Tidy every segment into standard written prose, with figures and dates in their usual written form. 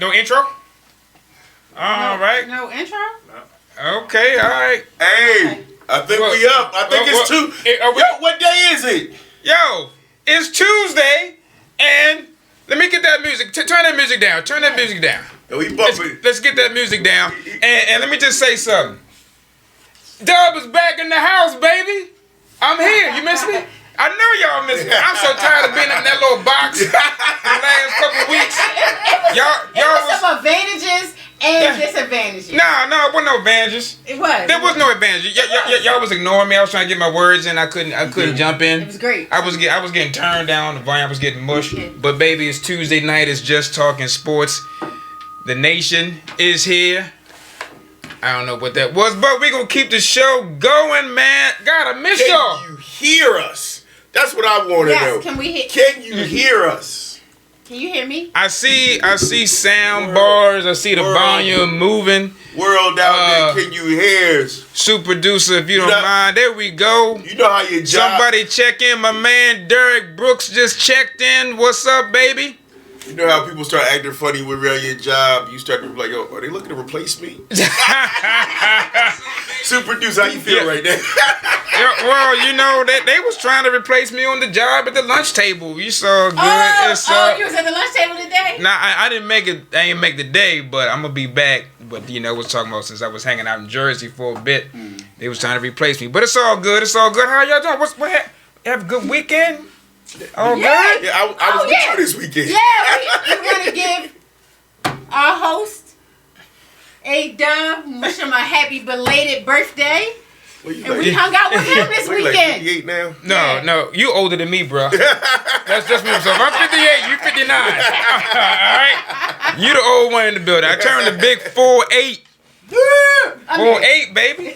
No intro? All right. No intro? Okay, all right. Hey, I think we up. I think it's two. Yo, what day is it? Yo, it's Tuesday, and let me get that music. Turn that music down. Turn that music down. Yo, we bumping. Let's get that music down. And let me just say something. Dub is back in the house, baby. I'm here. You miss me? I know y'all miss me. I'm so tired of being in that little box the last couple weeks. Y'all was some advantages and disadvantages. No, it wasn't no advantages. It was. There was no advantages. Y'all was ignoring me. I was trying to get my words in. I couldn't jump in. It was great. I was getting turned down. The volume was getting mushed. But baby, it's Tuesday night. It's Just Talking Sports. The nation is here. I don't know what that was, but we're going to keep the show going, man. God, I miss y'all. Can you hear us? That's what I want to know. Can we hear? Can you hear us? Can you hear me? I see sound bars. I see the volume moving. World out there, can you hear us? Super producer, if you don't mind. There we go. You know how your job. Somebody check in. My man Derek Brooks just checked in. What's up, baby? You know how people start acting funny when you're on your job? You start to be like, yo, are they looking to replace me? Super producer, how you feel right now? Well, you know, they was trying to replace me on the job at the lunch table. You saw good. You was at the lunch table today? Nah, I didn't make it. I didn't make the day, but I'm gonna be back. But you know, was talking about since I was hanging out in Jersey for a bit, they was trying to replace me. But it's all good. It's all good. How y'all doing? Have a good weekend? All good? Yeah, I was with you this weekend. Yeah, we want to give our host A-Dub, wish him a happy belated birthday. And we hung out with him this weekend. Like 58 now? No, you older than me, bro. That's just me. So if I'm 58, you 59. All right? You the old one in the building. I turned the big 4'8". 4'8", baby.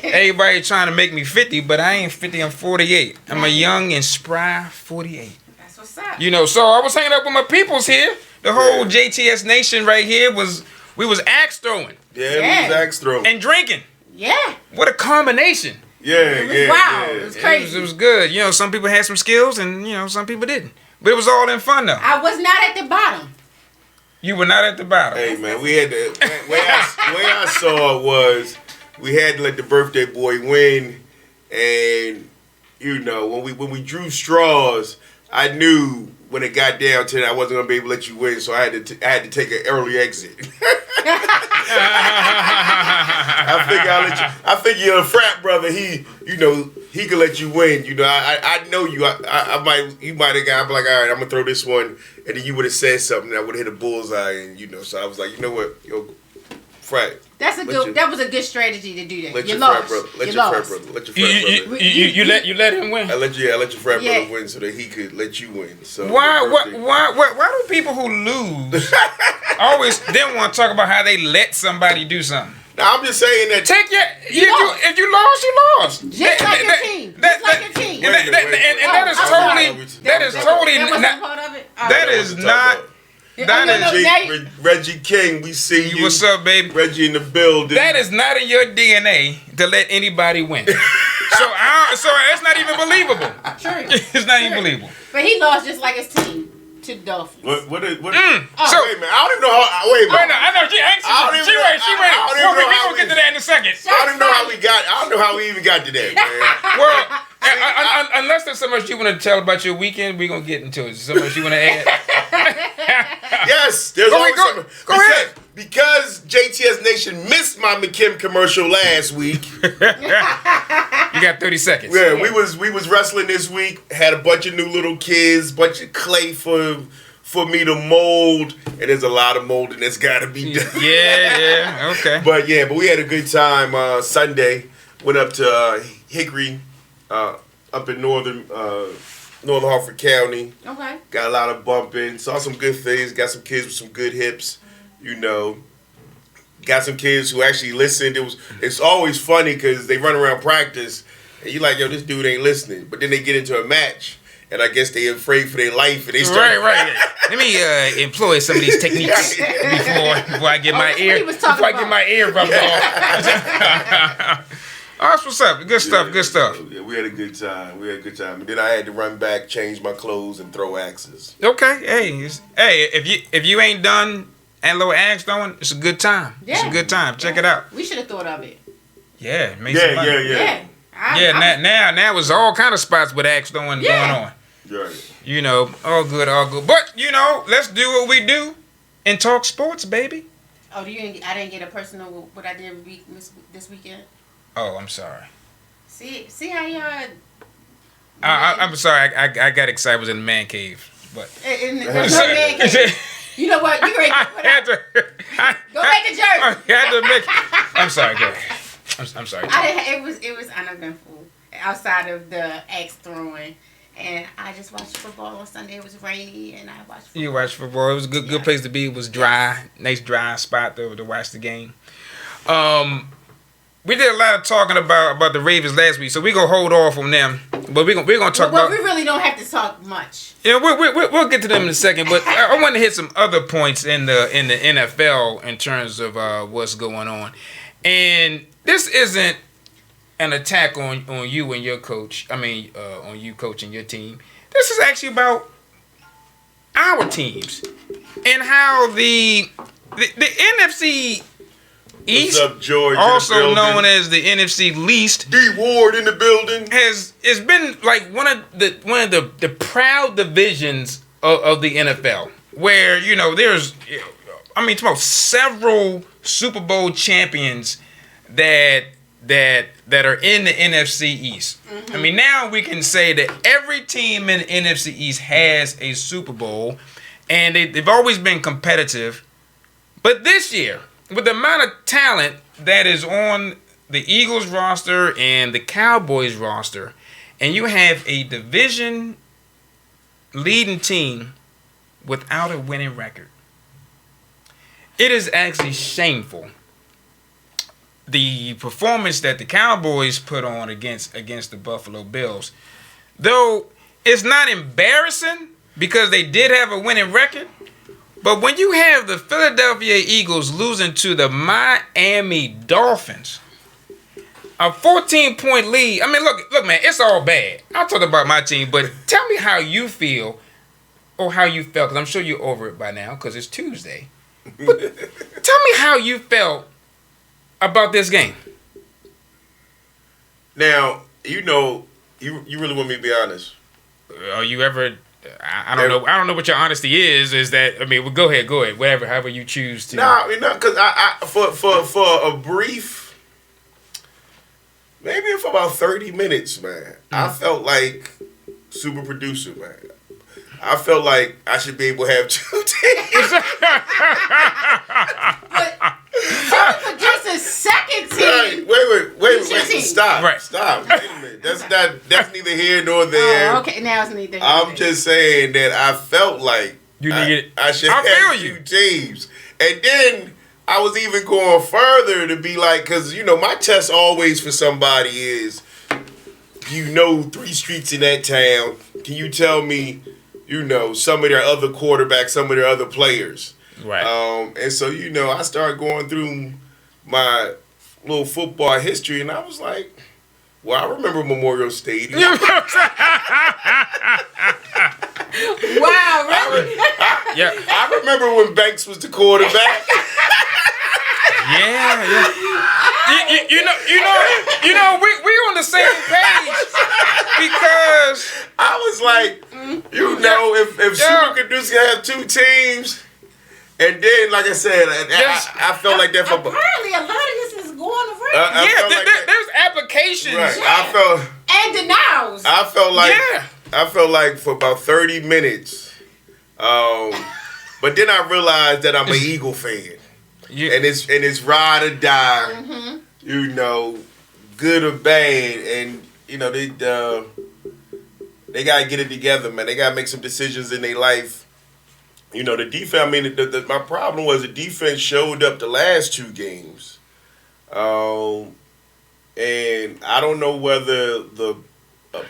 Everybody trying to make me 50, but I ain't 50. I'm 48. I'm a young and spry 48. That's what's up. You know, so I was hanging up with my peoples here. The whole JTS Nation right here we was axe throwing. Yeah, we was axe throwing. And drinking. Yeah. What a combination. Yeah. Wow. It was crazy. It was good. You know, some people had some skills and, you know, some people didn't. But it was all in fun, though. I was not at the bottom. You were not at the bottom. Hey, man, we had the way I saw it was we had to let the birthday boy win. And, you know, when we drew straws, I knew when it got down to that I wasn't going to be able to let you win. So I had to take an early exit. I think you're a frat brother. He could let you win. You know, I know you. You might have got. I'm like, all right, I'm gonna throw this one, and then you would have said something that would have hit a bullseye, and you know. So I was like, you know what, yo, frat. That was a good strategy to do that. Let your frat brother. Let your frat brother. You let him win. I let your frat brother win so that he could let you win. So why do people who lose always then want to talk about how they let somebody do something? Now, I'm just saying that. If you lost, you lost. Just like your team. And that is totally not. That is Reggie King. We see you. What's up, baby? Reggie in the building. That is not in your DNA to let anybody win. so it's not even believable. True. It's not even believable. But he lost just like his team to the Dolphins. What? So wait, man. I don't even know how. Wait, man. I know she anxious. She ready. We gonna get to that in a second. I don't know how we got. I don't know how we even got to that, man. Well. Unless there's so much you want to tell about your weekend, we're going to get into it. So much you want to add? Yes, there's always something. Go ahead. Because JTS Nation missed my McKim commercial last week. You got 30 seconds. Yeah, we was wrestling this week. Had a bunch of new little kids, bunch of clay for me to mold, and there's a lot of molding that's got to be done. Yeah, okay. But we had a good time Sunday. Went up to Hickory. Up in northern Hartford County. Okay. Got a lot of bumping. Saw some good things. Got some kids with some good hips. You know. Got some kids who actually listened. It's always funny because they run around practice and you like, yo, this dude ain't listening. But then they get into a match and I guess they afraid for their life and they start. Right. Let me employ some of these techniques before I get my ear. Before I get my ear rubbed off. Oh, that's what's up. Good stuff. Yeah, we had a good time. And then I had to run back, change my clothes, and throw axes. Okay. Hey, if you ain't done and a little axe throwing, it's a good time. Yeah. It's a good time. Check it out. We should have thought of it. Yeah, make some money. Yeah. Now it's all kind of spots with axe throwing going on. Right. You know, all good. But you know, let's do what we do and talk sports, baby. Oh, I didn't get a personal what I did this weekend. Oh, I'm sorry. See how y'all. I'm sorry. I got excited. I was in the man cave, but There's no man cave. You know what? You ready to put out. Go make a jerk. I'm sorry. Go ahead. I'm sorry. It was uneventful outside of the axe throwing, and I just watched football on Sunday. It was rainy, and I watched football. You watched football. It was a good place to be. It was dry, nice dry spot to watch the game. We did a lot of talking about the Ravens last week, so we're gonna hold off on them. But we're gonna talk about. We really don't have to talk much. Yeah, we'll get to them in a second. But I want to hit some other points in the NFL in terms of what's going on, and this isn't an attack on you and your coach. I mean, on you coaching your team. This is actually about our teams and how the NFC East, what's up, George, also known as the NFC Least, D Ward in the building, has been like one of the proud divisions of the NFL, where you know there's, I mean, it's about several Super Bowl champions that are in the NFC East. Mm-hmm. I mean, now we can say that every team in the NFC East has a Super Bowl, and they've always been competitive. But this year, with the amount of talent that is on the Eagles roster and the Cowboys roster, and you have a division leading team without a winning record, it is actually shameful. The performance that the Cowboys put on against the Buffalo Bills, though it's not embarrassing because they did have a winning record, but when you have the Philadelphia Eagles losing to the Miami Dolphins, a 14-point lead. I mean, look, man, it's all bad. I'll talk about my team, but tell me how you feel or how you felt, because I'm sure you're over it by now because it's Tuesday. But tell me how you felt about this game. Now, you know, you really want me to be honest. Are you ever? I don't know. I don't know what your honesty is. Is that? I mean, well, go ahead. Whatever, however you choose to. No, because I for a brief, maybe for about 30 minutes, man, I felt like super producer, man. I felt like I should be able to have 2 teams. But producer's second team. Right. Wait. Stop. Right. Stop. Wait a minute. That's neither here nor there. Oh, okay. Now it's neither here. I'm just saying that I felt like I should have 2 teams. And then I was even going further to be like, because, you know, my test always for somebody is, you know, 3 streets in that town. Can you tell me, you know, some of their other quarterbacks, some of their other players? Right. And so, you know, I started going through my little football history, and I was like, well, I remember Memorial Stadium. Wow, really? I remember when Banks was the quarterback. Yeah. You know, we on the same page because I was like, you know, if Super Caduce can have 2 teams, and then, like I said, I felt like that for. Apparently, a lot of this is going around. There's applications. Right. Yeah. And denials. I felt like for about 30 minutes, but then I realized that I'm an Eagle fan. Yeah. And it's ride or die, mm-hmm. You know, good or bad, and you know they gotta get it together, man. They gotta make some decisions in their life. You know, the defense. I mean, my problem was the defense showed up the last 2 games, and I don't know whether the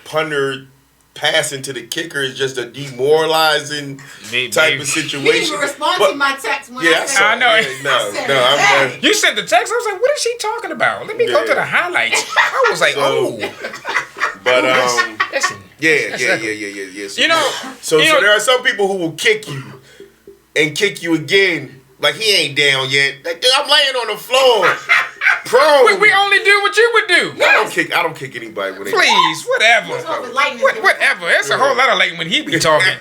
punter passing to the kicker is just a demoralizing type of situation. You didn't even respond to my text when I said I know. No. You sent the text. I was like, what is she talking about? Let me go to the highlights. I was like, But listen. Yeah. So, So there are some people who will kick you and kick you again Like he ain't down yet. Like, dude, I'm laying on the floor. Prone. We only do what you would do. I don't kick anybody with it. Please, whatever. Whatever. That's a whole lot of lightning when he be talking.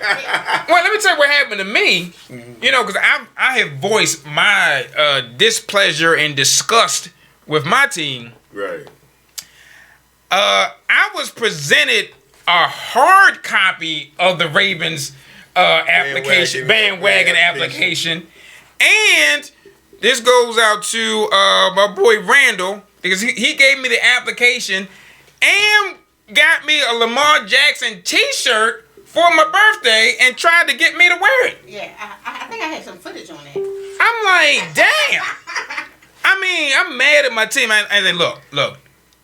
Well, let me tell you what happened to me. You know, because I have voiced my displeasure and disgust with my team. Right. I was presented a hard copy of the Ravens bandwagon application. And this goes out to my boy Randall, because he gave me the application and got me a Lamar Jackson t-shirt for my birthday and tried to get me to wear it. Yeah, I think I had some footage on that. I'm like, damn. I mean, I'm mad at my team. I said, look,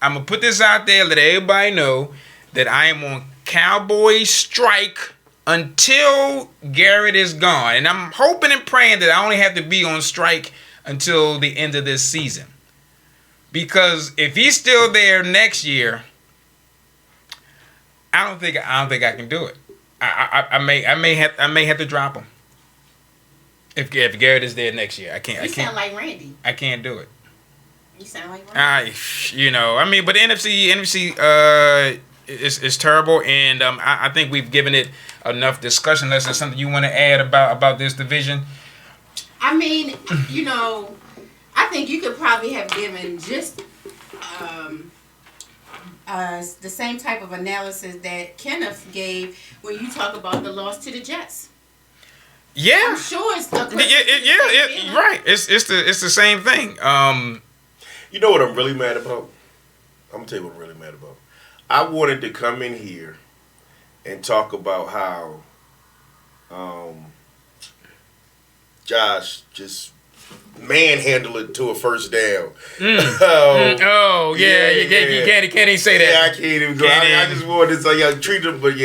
I'm going to put this out there, let everybody know that I am on Cowboy strike until Garrett is gone. And I'm hoping and praying that I only have to be on strike until the end of this season. Because if he's still there next year, I don't think I can do it. I may have to drop him. If Garrett is there next year, I can't. You sound like Randy. I can't do it. You sound like Randy. But the NFC is terrible, and I think we've given it enough discussion. Unless there's something you want to add about this division. I mean, I think you could probably have given just the same type of analysis that Kenneth gave when you talk about the loss to the Jets. Yeah, I'm sure it's right. It's the same thing. You know what I'm really mad about? I'm gonna tell you what I'm really mad about. I wanted to come in here and talk about how Josh just manhandled it to a first down. You can't even say that. Yeah, I can't even go. I just wanted to say, treat him, but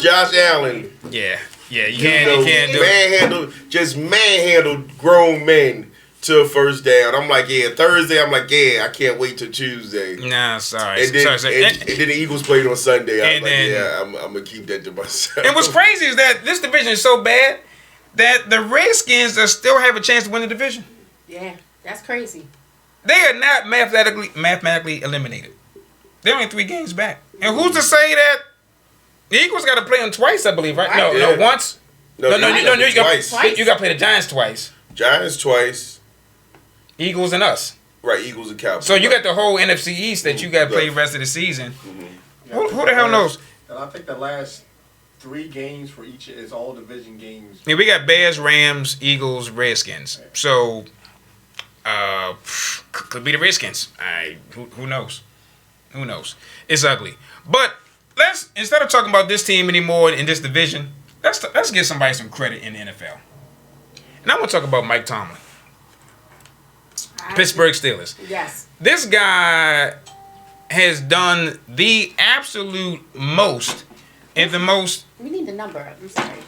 Josh Allen. Yeah, you can't do it. Manhandled grown men to a first down. I'm like, Thursday. I'm like, I can't wait till Tuesday. Nah, sorry. And then the Eagles played on Sunday. I'm gonna keep that to myself. And what's crazy is that this division is so bad that the Redskins still have a chance to win the division. Yeah, that's crazy. They are not mathematically eliminated. They're only 3 games back. And who's to say that the Eagles got to play them twice, I believe, right? No, once. No, you got to play the Giants twice. Giants twice. Eagles and us. Right, Eagles and Cowboys. So you got the whole NFC East that you got to play the rest of the season. Mm-hmm. Who the hell knows? And I think the last 3 games for each is all division games. Yeah, we got Bears, Rams, Eagles, Redskins. So, could be the Redskins. Who knows? Who knows? It's ugly. But instead of talking about this team anymore in this division, let's give somebody some credit in the NFL. And I'm gonna talk about Mike Tomlin, Pittsburgh Steelers. Yes. This guy has done the absolute most and the most. We need the number. I'm sorry.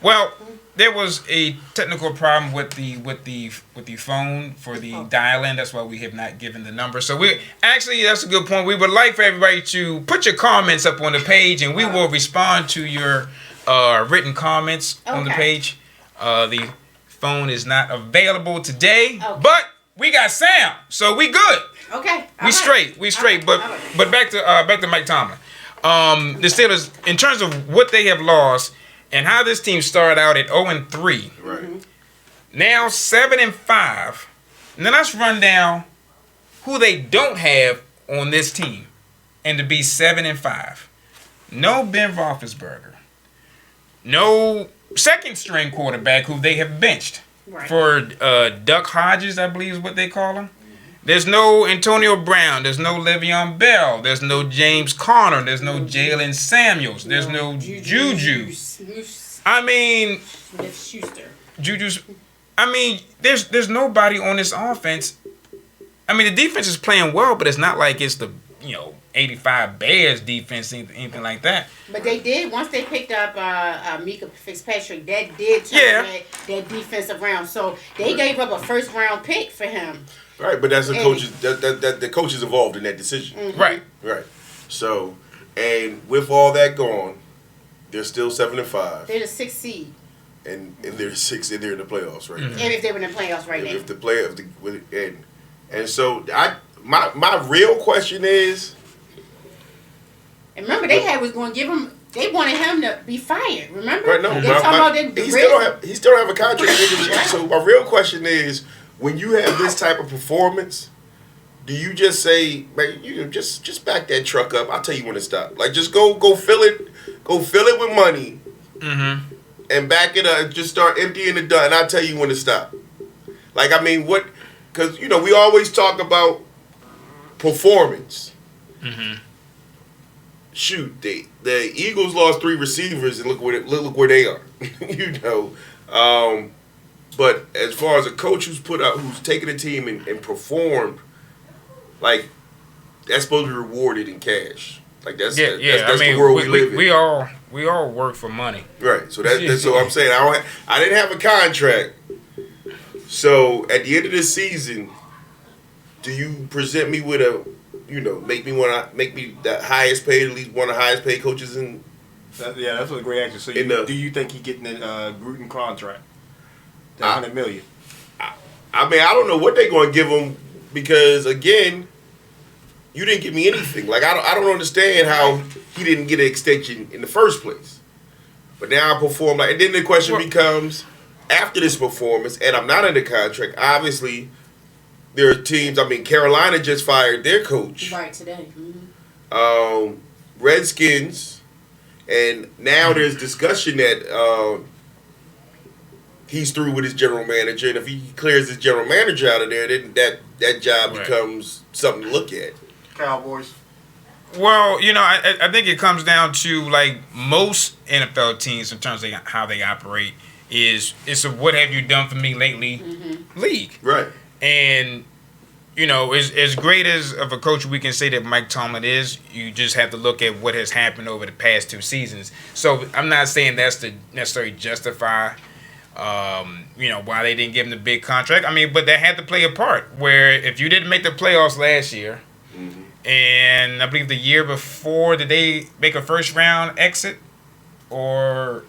Well, there was a technical problem with the phone for the dial-in. That's why we have not given the number. So that's a good point. We would like for everybody to put your comments up on the page, and we will respond to your written comments on the page. The phone is not available today, but we got sound, so we good. Okay. We straight. But back to Mike Tomlin. The Steelers, in terms of what they have lost and how this team started out at 0-3, right? Now 7-5. And then let's run down who they don't have on this team, and to be 7-5. No Ben Roethlisberger. No second string quarterback who they have benched for Duck Hodges, I believe is what they call him. There's no Antonio Brown. There's no Le'Veon Bell. There's no James Conner. There's no Jalen Samuels. There's no Juju. I mean, Juju's. I mean, there's nobody on this offense. I mean, the defense is playing well, but it's not like it's the 85 Bears defense, anything like that. But they did, once they picked up Mika Fitzpatrick, that did turn that defense around. So they gave up a first round pick for him. Right, but that's the coaches. That the coaches involved in that decision. Mm-hmm. Right. So, and with all that gone, they're still 7-5. They're the 6th seed. and they're 6 and they're in the playoffs right now. And if they were in the playoffs right now. If the playoffs, and so my real question is. And remember, was going to give him. They wanted him to be fired. Remember? Right, no, he still don't have a contract. So my real question is, when you have this type of performance, do you just say, man, you just back that truck up? I'll tell you when to stop. Like, just go fill it with money, and back it up. Just start emptying the dump, and I'll tell you when to stop. Like, I mean, what? Because we always talk about performance. Shoot, the Eagles lost 3 receivers, and look where they are. But as far as a coach who's taken a team and performed, like, that's supposed to be rewarded in cash. Like that's the world we live in. We all work for money. Right. So that's what I'm saying. I didn't have a contract. So at the end of the season, do you present me with make me the highest paid, at least one of the highest paid coaches in? That's a great answer. So do you think he getting a Gruden contract? That $100 million. I mean, I don't know what they're going to give him because again, you didn't give me anything. Like I don't understand how he didn't get an extension in the first place. But now I perform and then the question becomes after this performance, and I'm not under contract. Obviously, there are teams. I mean, Carolina just fired their coach. Right, today. Redskins, and now there's discussion that he's through with his general manager, and if he clears his general manager out of there, then that job becomes something to look at. Cowboys. Well, I think it comes down to like most NFL teams in terms of how they operate it's a what have you done for me lately league. Right. And, as great as of a coach we can say that Mike Tomlin is, you just have to look at what has happened over the past 2 seasons. So I'm not saying that's to necessarily justify, why they didn't give him the big contract. I mean, but that had to play a part where if you didn't make the playoffs last year, and I believe the year before, did they make a first-round exit? Or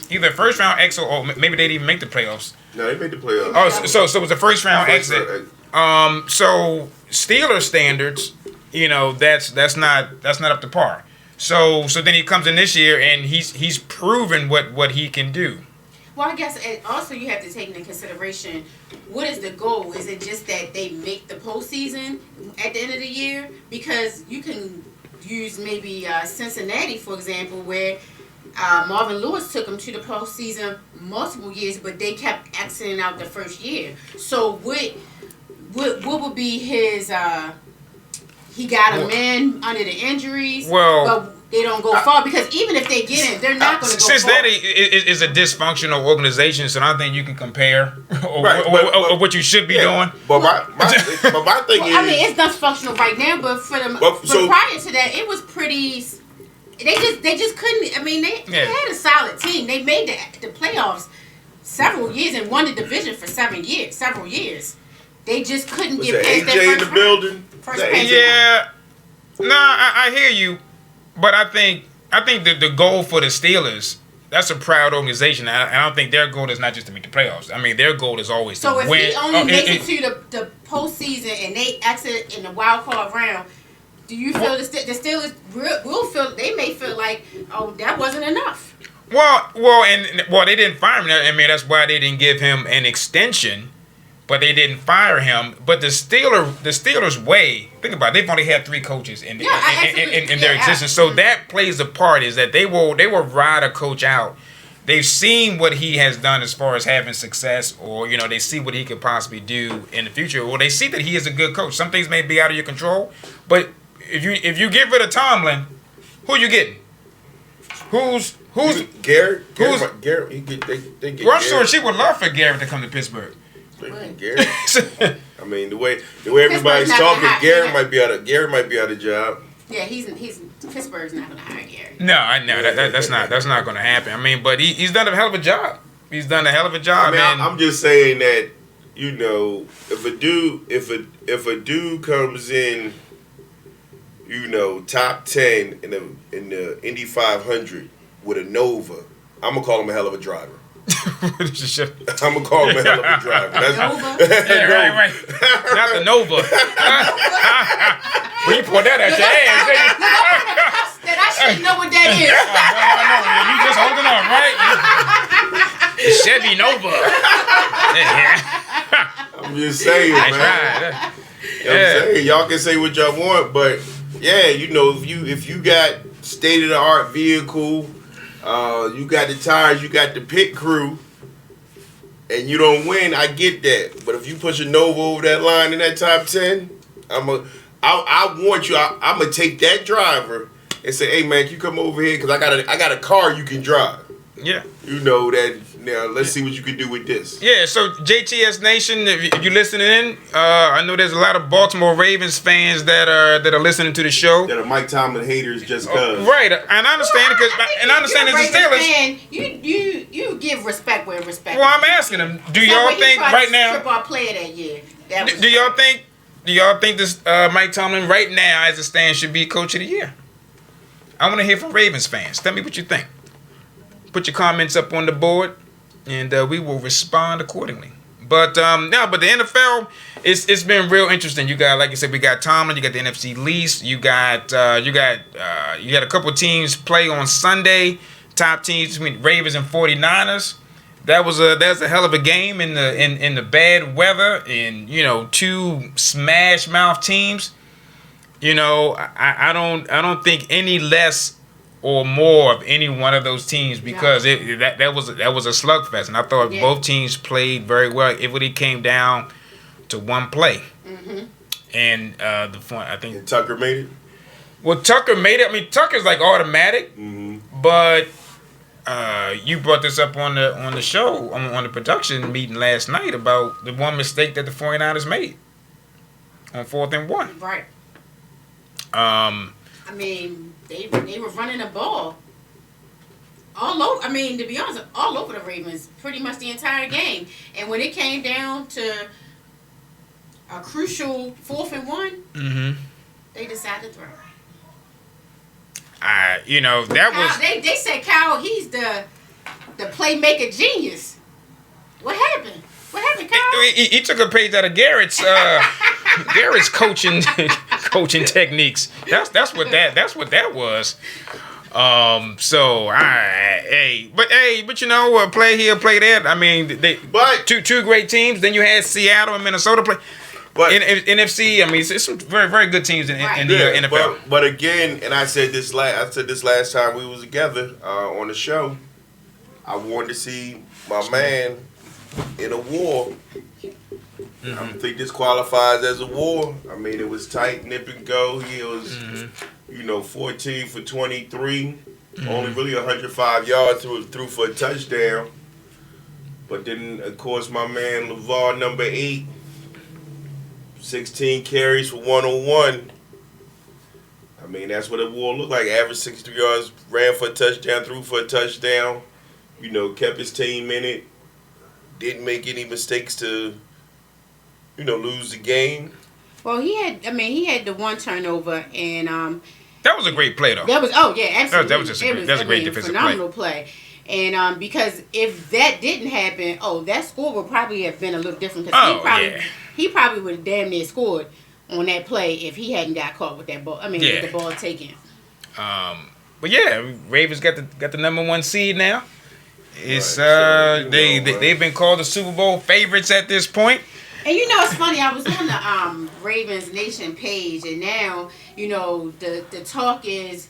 either first round exit or maybe they didn't even make the playoffs. No, they made the playoffs. Oh, so it was a first round exit. So Steelers standards, that's not up to par. So then he comes in this year and he's proven what he can do. Well, I guess also you have to take into consideration what is the goal? Is it just that they make the postseason at the end of the year? Because you can use maybe Cincinnati, for example, where Marvin Lewis took them to the postseason multiple years, but they kept exiting out the first year. So what would be his? He got a man under the injuries. But they don't go far because even if they get in, they're not going to go far. Cincinnati is a dysfunctional organization, so I don't think you can compare or what you should be doing. But my thing is, I mean, it's dysfunctional right now, but prior to that, it was pretty. They just couldn't. I mean, they had a solid team. They made the playoffs several years and won the division for several years. They just couldn't get past that AJ in the building. Yeah, I hear you, but I think the goal for the Steelers, that's a proud organization. I don't think their goal is not just to make the playoffs. I mean, their goal is always to win. So if he only makes it to the postseason and they exit in the wild card round, do you feel the Steelers will feel? They may feel like, oh, that wasn't enough. Well, they didn't fire him. I mean, that's why they didn't give him an extension. But they didn't fire him. But the Steelers' way, think about it, they've only had 3 coaches in their existence. So that plays a part, is that they will ride a coach out. They've seen what he has done as far as having success, or they see what he could possibly do in the future. Or they see that he is a good coach. Some things may be out of your control, but if you get rid of Tomlin, who are you getting? Who's Garrett? Garrett? They get I'm sure she would love for Garrett to come to Pittsburgh. Garrett. I mean, the way everybody's talking, Garrett might be out of job. Yeah, he's Pittsburgh's not going to hire Garrett. No, I know that's not going to happen. I mean, but he's done a hell of a job. He's done a hell of a job. I mean, man. I'm just saying that if a dude comes in, top 10 in the Indy 500 with a Nova, I'm gonna call him a hell of a driver. I'm gonna call him a hell of a driver. Nova? Yeah, right. Not the Nova. Well, you point that at your ass, didn't you? That I should know what that is. I know. You just holding on, right? Chevy Nova. I'm just saying, That's man. right. You know what I'm saying? Y'all can say what y'all want, but yeah, you know, if you got state of the art vehicle, you got the tires, you got the pit crew, and you don't win, I get that. But if you push a Nova over that line in that top 10, I want you. I'm gonna take that driver and say, hey man, can you come over here because I got a car you can drive. Yeah. You know that. Now let's see what you can do with this. Yeah. So JTS Nation, if you listening in, I know there's a lot of Baltimore Ravens fans that are listening to the show. That are Mike Tomlin haters just cause. Right, and I understand because I understand it's the Steelers. Fan, you give respect where respect. Well, I'm asking them. Do y'all think right now? Strip our player that year. Do y'all think? Do y'all think this Mike Tomlin right now, as it stands, should be Coach of the Year? I want to hear from Ravens fans. Tell me what you think. Put your comments up on the board, and we will respond accordingly. But but the NFL, it's been real interesting. You got, like I said, we got Tomlin. You got the NFC least. You got a couple of teams play on Sunday. Top teams between Ravens and 49ers. That's a hell of a game in the bad weather, and you know, two smash mouth teams. You know, I don't think any less or more of any one of those teams because that was a slugfest, and I thought both teams played very well. It really came down to one play, and the fun. I think and Tucker made it. Well, Tucker made it. I mean, Tucker's like automatic, but you brought this up on the show on the production meeting last night about the one mistake that the 49ers made on 4th and 1. Right. I mean, they were running the ball all over. I mean, to be honest, all over the Ravens pretty much the entire game. And when it came down to a crucial 4th and 1, they decided to throw. You know, that Kyle, was. They said Kyle, he's the playmaker genius. What happened? What happened, Kyle? He took a page out of Garrett's coaching techniques. That's what that was. But you know, play here, play there. I mean, but two great teams. Then you had Seattle and Minnesota play. But in NFC, I mean, it's some very, very good teams in the NFL. But again, and I said this last time we was together on the show. I wanted to see my man in a war. I don't think this qualifies as a war. I mean, it was tight, nip and go. He was, 14 for 23, only really 105 yards threw for a touchdown. But then, of course, my man LeVar, number 8, 16 carries for 101. I mean, that's what a war looked like. Average 63 yards, ran for a touchdown, threw for a touchdown. You know, kept his team in it. Didn't make any mistakes to, lose the game. Well, he had the one turnover, and that was a great play, though. Absolutely. That was a great defensive phenomenal play. And because if that didn't happen, that score would probably have been a little different. Because he probably would have damn near scored on that play if he hadn't got caught with that ball. I mean, with the ball taken. But yeah, Ravens got the number 1 seed now. It's they've been called the Super Bowl favorites at this point. And it's funny. I was on the Ravens Nation page, and now the talk is,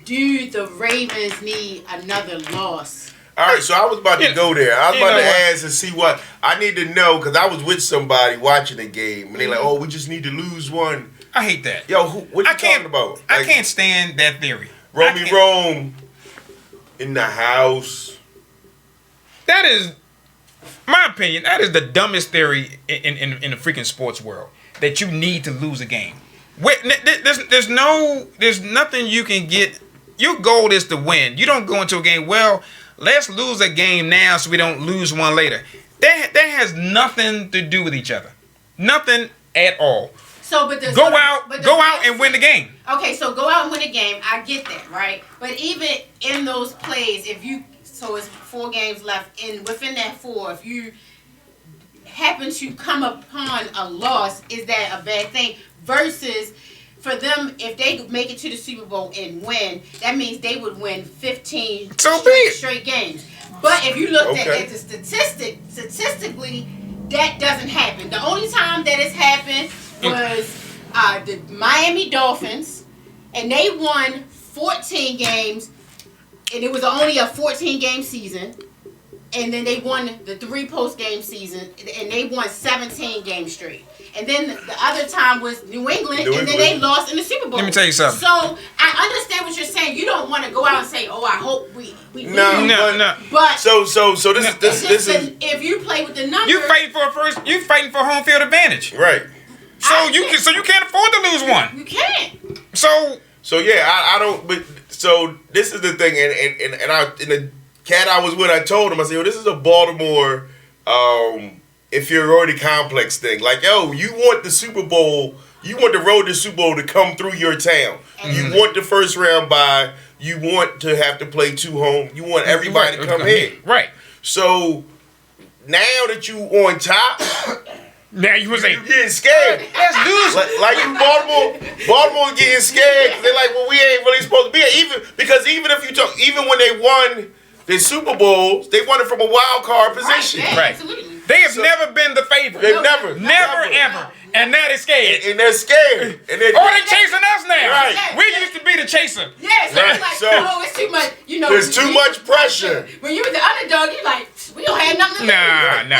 do the Ravens need another loss? All right, so I was about to go there. I was about to ask and see what I need to know because I was with somebody watching the game, and they're like, "Oh, we just need to lose one." I hate that. Yo, what are you talking about? I can't stand that theory. Rome in the house. That is, my opinion, that is the dumbest theory in the freaking sports world. That you need to lose a game. There's nothing you can get. Your goal is to win. You don't go into a game, well, let's lose a game now so we don't lose one later. That has nothing to do with each other. Nothing at all. So, go out and win the game. Okay, so go out and win a game. I get that, right? But even in those plays, if you so it's 4 games left, and within that 4, if you happen to come upon a loss, is that a bad thing? Versus for them, if they make it to the Super Bowl and win, that means they would win 15 straight games. But if you looked at the statistically, that doesn't happen. The only time that it's happened was the Miami Dolphins, and they won 14 games, and it was only a 14-game season. And then they won the 3 post-game season, and they won 17 games straight. And then the other time was New England, and then they lost in the Super Bowl. Let me tell you something. So I understand what you're saying. You don't want to go out and say, "Oh, I hope we lose." No. But so this is if you play with the numbers, you fighting for home field advantage, right? So you can't afford to lose one. You can't. So yeah, I don't. But so this is the thing, and the cat I was with, I told him, I said, "Yo, this is a Baltimore inferiority complex thing. Like, yo, you want the Super Bowl, you want the road to Super Bowl to come through your town. You want the first round bye. You want to have to play 2 home. You want everybody to come in. Right. So now that you on top, now you getting scared. Let's lose. Like you, Baltimore getting scared because they're like, well, we ain't really supposed to be here. Even when they won the Super Bowls, they won it from a wild card position. Right. Absolutely. They have never been the favorite. They've never ever. And now they're scared. And they're scared. And they're chasing us now. Right. We used to be the chaser. Yeah, so it's like, oh, it's too much. There's too much pressure. When you were the underdog, you're like, we don't have nothing to do. Nah. And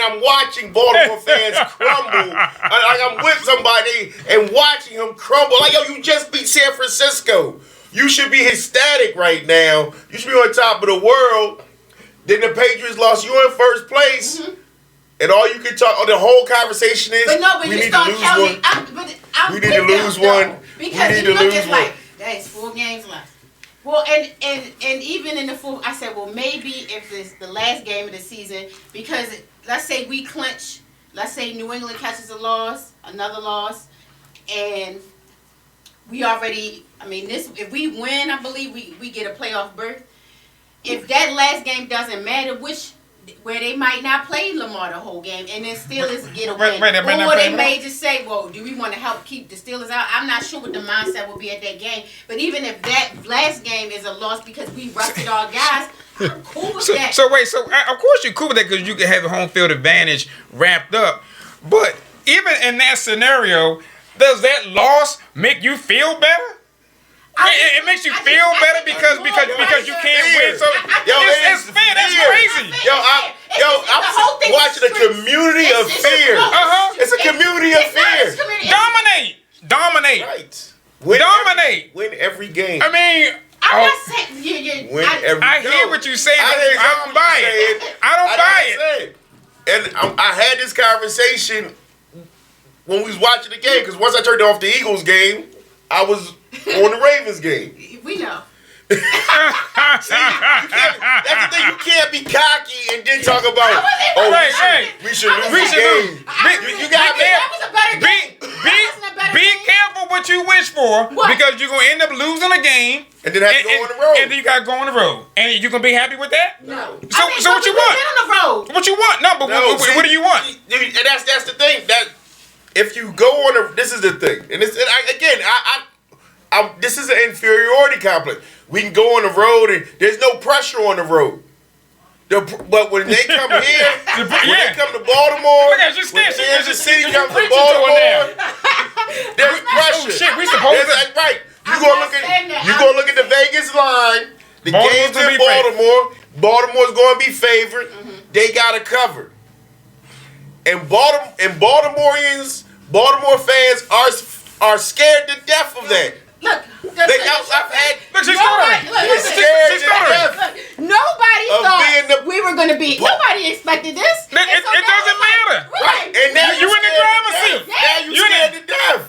I'm watching Baltimore fans crumble. Like I'm with somebody and watching him crumble. Like, yo, you just beat San Francisco. You should be ecstatic right now. You should be on top of the world. Then the Patriots lost. You in first place. Mm-hmm. And all you can talk, the whole conversation is, we need to lose one. We need to lose one. Because if you look at like, there's 4 games left. Well, and even in the 4th, I said, well, maybe if it's the last game of the season, because let's say we clinch, let's say New England catches another loss, and we already, if we win, I believe we get a playoff berth. If that last game doesn't matter, where they might not play Lamar the whole game, and then Steelers get a win. Or they may just say, well, do we want to help keep the Steelers out? I'm not sure what the mindset will be at that game. But even if that last game is a loss because we rusted our guys, I'm cool with that. So of course you're cool with that because you can have a home field advantage wrapped up. But even in that scenario, does that loss make you feel better? It makes you feel better because you can't win. So it's fair. That's crazy. I'm watching a community of fear. It's a community of fear. Dominate. Right. Dominate. Win every game. I'm not saying I hear what you're saying. I don't buy it. I don't buy it. And I had this conversation when we was watching the game because once I turned off the Eagles game, I was on the Ravens game. We know. See, that's the thing. You can't be cocky and then talk about, we should lose the game. You got that was a better game. Be careful what you wish for because you're going to end up losing a game. And then have to go on the road. And then you got to go on the road. And you going to be happy with that? No. So what you want? On the road. What you want? No, but what do you want? And that's the thing. That if you go on this is the thing. And this is an inferiority complex. We can go on the road and there's no pressure on the road. But when they come here, when they come to Baltimore, when Kansas City comes to Baltimore, there's pressure. Oh, shit, we supposed to. Right. You gonna look at the Vegas line. The game's in Baltimore. Baltimore's going to be favored. Mm-hmm. They got it covered. And Baltimore fans are scared to death of that. Look, nobody thought we were going to be. Nobody expected this. It doesn't matter. Right. And now you're in the driver's seat. Now you're scared to death.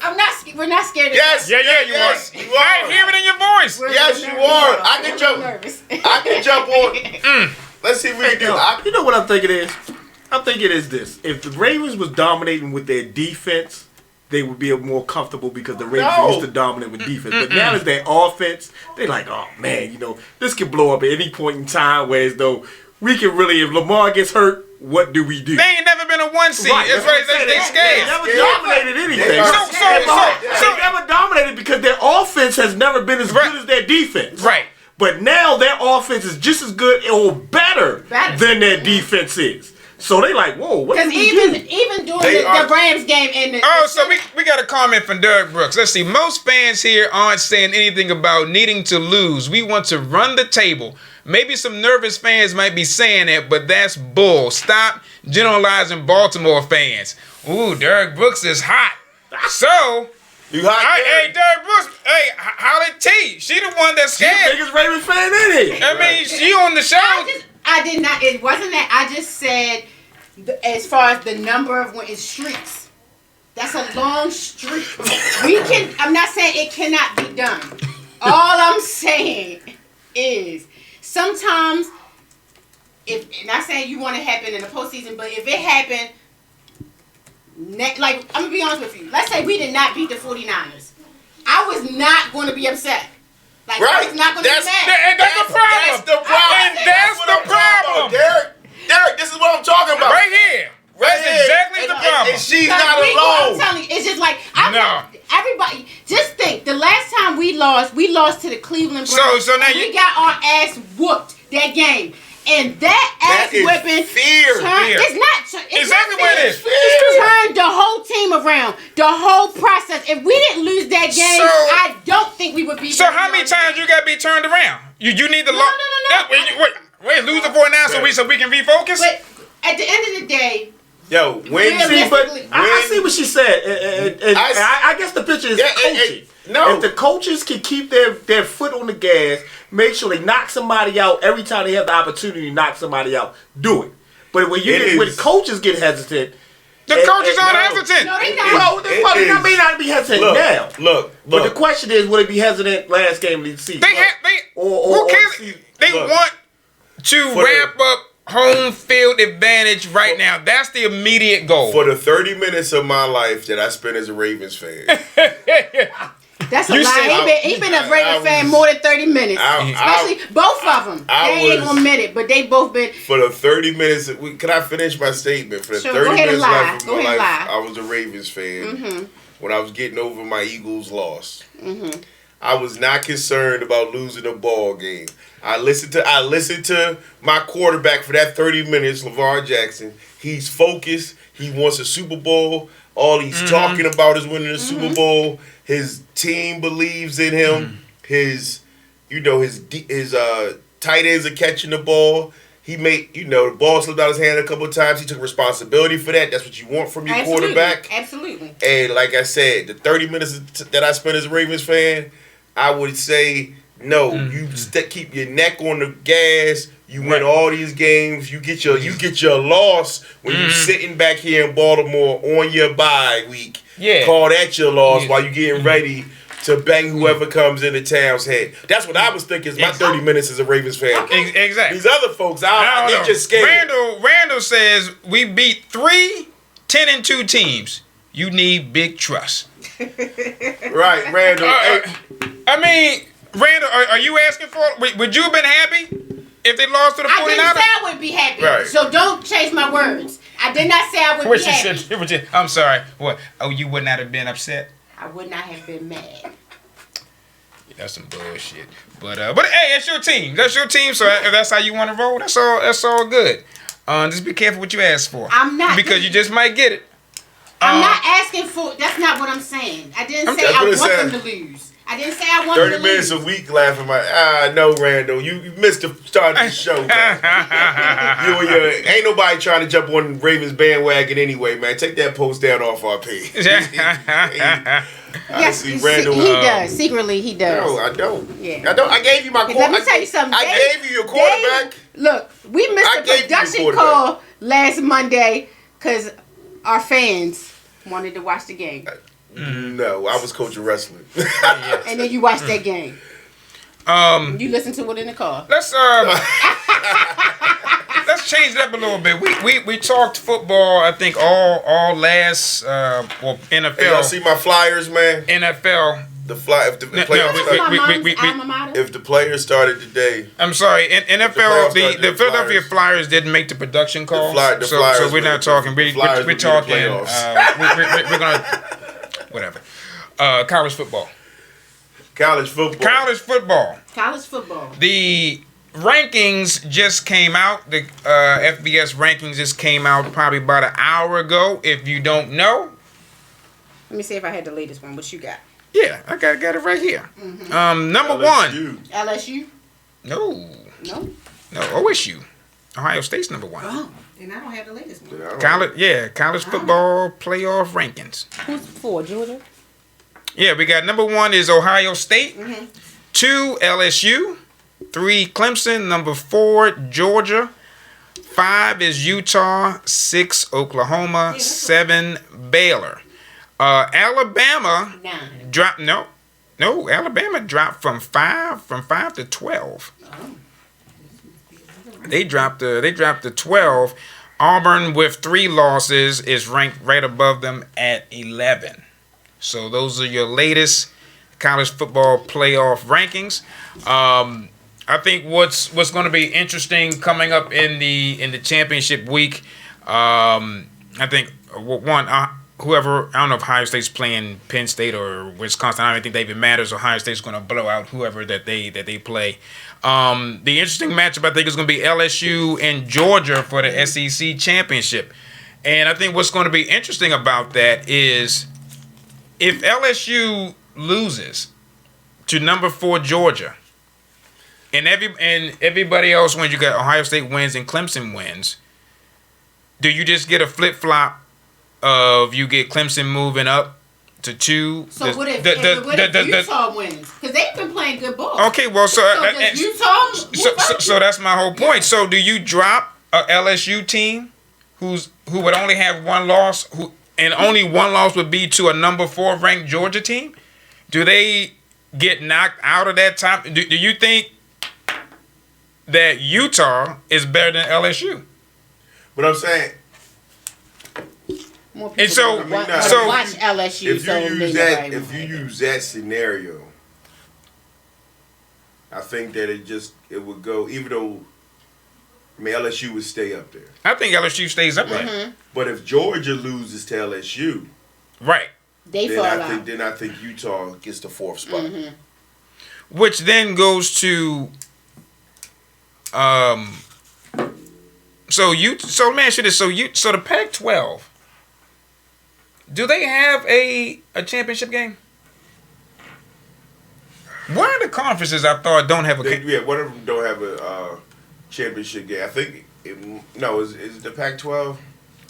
We're not scared of death. You are. I hear it in your voice. Yes, you are. I can jump on. Let's see if we can do it. You know what I'm thinking is? I'm thinking is this. If the Ravens was dominating with their defense, they would be more comfortable because the Ravens are used to dominant with defense. But now as their offense, they like, oh man, this could blow up at any point in time. Whereas though we can really, if Lamar gets hurt, what do we do? They ain't never been a 1 seed. Right, That's right. They scared. They never dominated anything. They never dominated because their offense has never been as good as their defense. Right. But now their offense is just as good or better than their defense is. So they like, whoa, what did we do? Even during the Rams game and so we got a comment from Derek Brooks. Let's see. Most fans here aren't saying anything about needing to lose. We want to run the table. Maybe some nervous fans might be saying that, but that's bull. Stop generalizing Baltimore fans. Ooh, Derek Brooks is hot. So, you hot? Hey, Derek Brooks. Hey, Holly T. She the one that's scared. She's the biggest Ravens fan in here. I mean, she on the show. I did not. It wasn't that. I just said, as far as the number of streaks. That's a long streak. I'm not saying it cannot be done. All I'm saying is, sometimes, not saying you want it to happen in the postseason, but if it happened, like, I'm going to be honest with you. Let's say we did not beat the 49ers. I was not going to be upset. Like, I was not going to be mad. That's the problem. That's the problem. Derek, this is what I'm talking about. Right here. That's exactly the problem. And she's not alone. I'm telling you, it's just like, everybody, just think, the last time we lost to the Cleveland Browns. So now we got our ass whooped that game. And that ass whipping fear. It's not. It's exactly what it is. It turned the whole team around. The whole process. If we didn't lose that game, I don't think we would be. So how many times you got to be turned around? You need to No. Wait, lose it for now so we can refocus. But at the end of the day, I see what she said, and I guess the picture is coaching. If the coaches can keep their foot on the gas, make sure they knock somebody out every time they have the opportunity to knock somebody out, do it. But when coaches get hesitant, the coaches aren't hesitant. No, they not. Well, they may not be hesitant now. Look. But the question is, would it be hesitant last game of the season? Who cares? They want to wrap up home field advantage right now. That's the immediate goal. For the 30 minutes of my life that I spent as a Ravens fan. That's a lie. He been a Ravens fan more than 30 minutes. Especially both of them. They ain't gonna admit it, but they both been. For the 30 minutes, can I finish my statement? For the 30 minutes left of my life, I was a Ravens fan when I was getting over my Eagles loss. I was not concerned about losing a ball game. I listened to my quarterback for that 30 minutes, LaVar Jackson. He's focused. He wants a Super Bowl. All he's talking about is winning the Super Bowl. His team believes in him. His tight ends are catching the ball. He made, the ball slipped out of his hand a couple of times. He took responsibility for that. That's what you want from your quarterback. Absolutely. And like I said, the 30 minutes that I spent as a Ravens fan, I would say, no, you keep your neck on the gas. You win all these games. You get your loss when you sitting back here in Baltimore on your bye week. Yeah. Call that your loss while you getting ready to bang whoever comes into town's head. That's what I was thinking. Is my 30 minutes as a Ravens fan. Okay. Exactly. These other folks, they're just scared. Randall says we beat 3 10-2 teams. You need big trust. Right, Randall. I mean, Randall, are you asking for it? Would you have been happy if they lost to the 49ers? I didn't say I would be happy. Right. So don't change my words. I did not say I would be happy. I'm sorry. What? Oh, you would not have been upset? I would not have been mad. That's some bullshit. But hey, it's your team. That's your team. So if that's how you want to roll, that's all good. Just be careful what you ask for. I'm not, because you just might get it. I'm not asking for. That's not what I'm saying. I didn't say I want them to lose. I didn't say I want 30 minutes a week laughing no, Randall. You missed the start of the show, man. Ain't nobody trying to jump on Ravens bandwagon anyway, man. Take that post down off our page. Yes, Randall, he does. Secretly, he does. No, I don't. Yeah. I don't. I gave you my quarterback. Let me tell you something. I gave you your quarterback. Look, we missed a production call last Monday because our fans wanted to watch the game. No, I was coaching wrestling. And then you watched that game. You listened to it in the car. Let's let's change it up a little bit. We talked football. I think all last NFL. Hey, y'all see my Flyers, man? NFL. The fly. If the players started today. I'm sorry. In NFL, the Philadelphia Flyers didn't make the production calls. So we're not talking. We're talking. We're gonna whatever. College football. College football. The rankings just came out. The FBS rankings just came out probably about an hour ago. If you don't know, let me see if I had the latest one. What you got? Yeah, I got it right here. Mm-hmm. Number LSU. one. LSU? No, OSU. Ohio State's number one. Oh, then I don't have the latest one. College football playoff rankings. Who's for, Georgia? Yeah, we got number one is Ohio State. Mm-hmm. 2, LSU. 3, Clemson. Number 4, Georgia. 5 is Utah. 6, Oklahoma. 7, Baylor. Alabama dropped. No, Alabama dropped from 5 to 12. They dropped to 12. Auburn with 3 losses is ranked right above them at 11. So those are your latest college football playoff rankings. I think what's going to be interesting coming up in the championship week. I think whoever, I don't know if Ohio State's playing Penn State or Wisconsin. I don't think that even matters. Ohio State's going to blow out whoever that they play. The interesting matchup I think is going to be LSU and Georgia for the SEC championship. And I think what's going to be interesting about that is if LSU loses to number 4 Georgia, and everybody else wins, you got Ohio State wins and Clemson wins. Do you just get a flip flop of you get Clemson moving up to 2? So what if Utah wins? Because they've been playing good ball. Okay, well, so does Utah so that's my whole point. Yeah. So do you drop a LSU team who would only have 1 loss, and only 1 loss would be to a number 4 ranked Georgia team? Do they get knocked out of that top? Do you think that Utah is better than LSU? But I'm saying, more people watch LSU. If you use that scenario, I think that it would go. Even though, LSU would stay up there. I think LSU stays up there. Mm-hmm. But if Georgia loses to LSU, right, then I think Utah gets the 4th spot. Mm-hmm. Which then goes to So let me ask you this: so the Pac-12, do they have a championship game? One of the conferences I thought don't have a. One of them don't have a championship game. I think is it the Pac-12?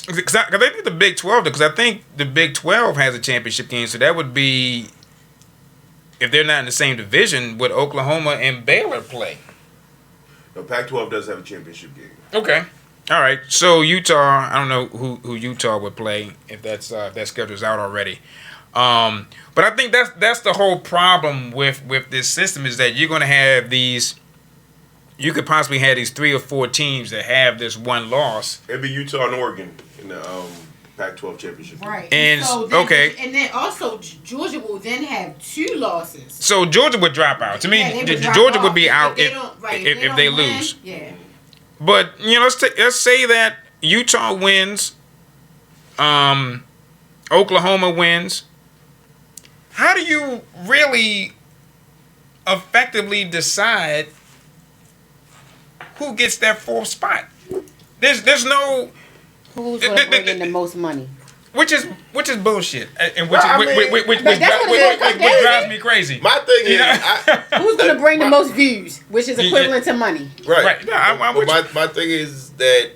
Because I think the Big 12, because I think the Big 12 has a championship game, so that would be, if they're not in the same division, would Oklahoma and Baylor play? The Pac-12 does have a championship game. Okay. All right. So Utah, I don't know who Utah would play if that schedule's out already. But I think that's the whole problem with this system is that you're going to have these. You could possibly have these 3 or 4 teams that have this 1 loss. It'd be Utah and Oregon in the Pac-12 championship game. Right. And so then, and then also Georgia will then have 2 losses. So Georgia would drop out. To me, Georgia would be out if they lose. Yeah. But let's say that Utah wins, Oklahoma wins. How do you really effectively decide who gets that 4th spot? There's no. Who's going to bring in the most money? Which is bullshit, and which drives me crazy. My thing is, who's going to bring the most views, which is equivalent to money. Right. My thing is that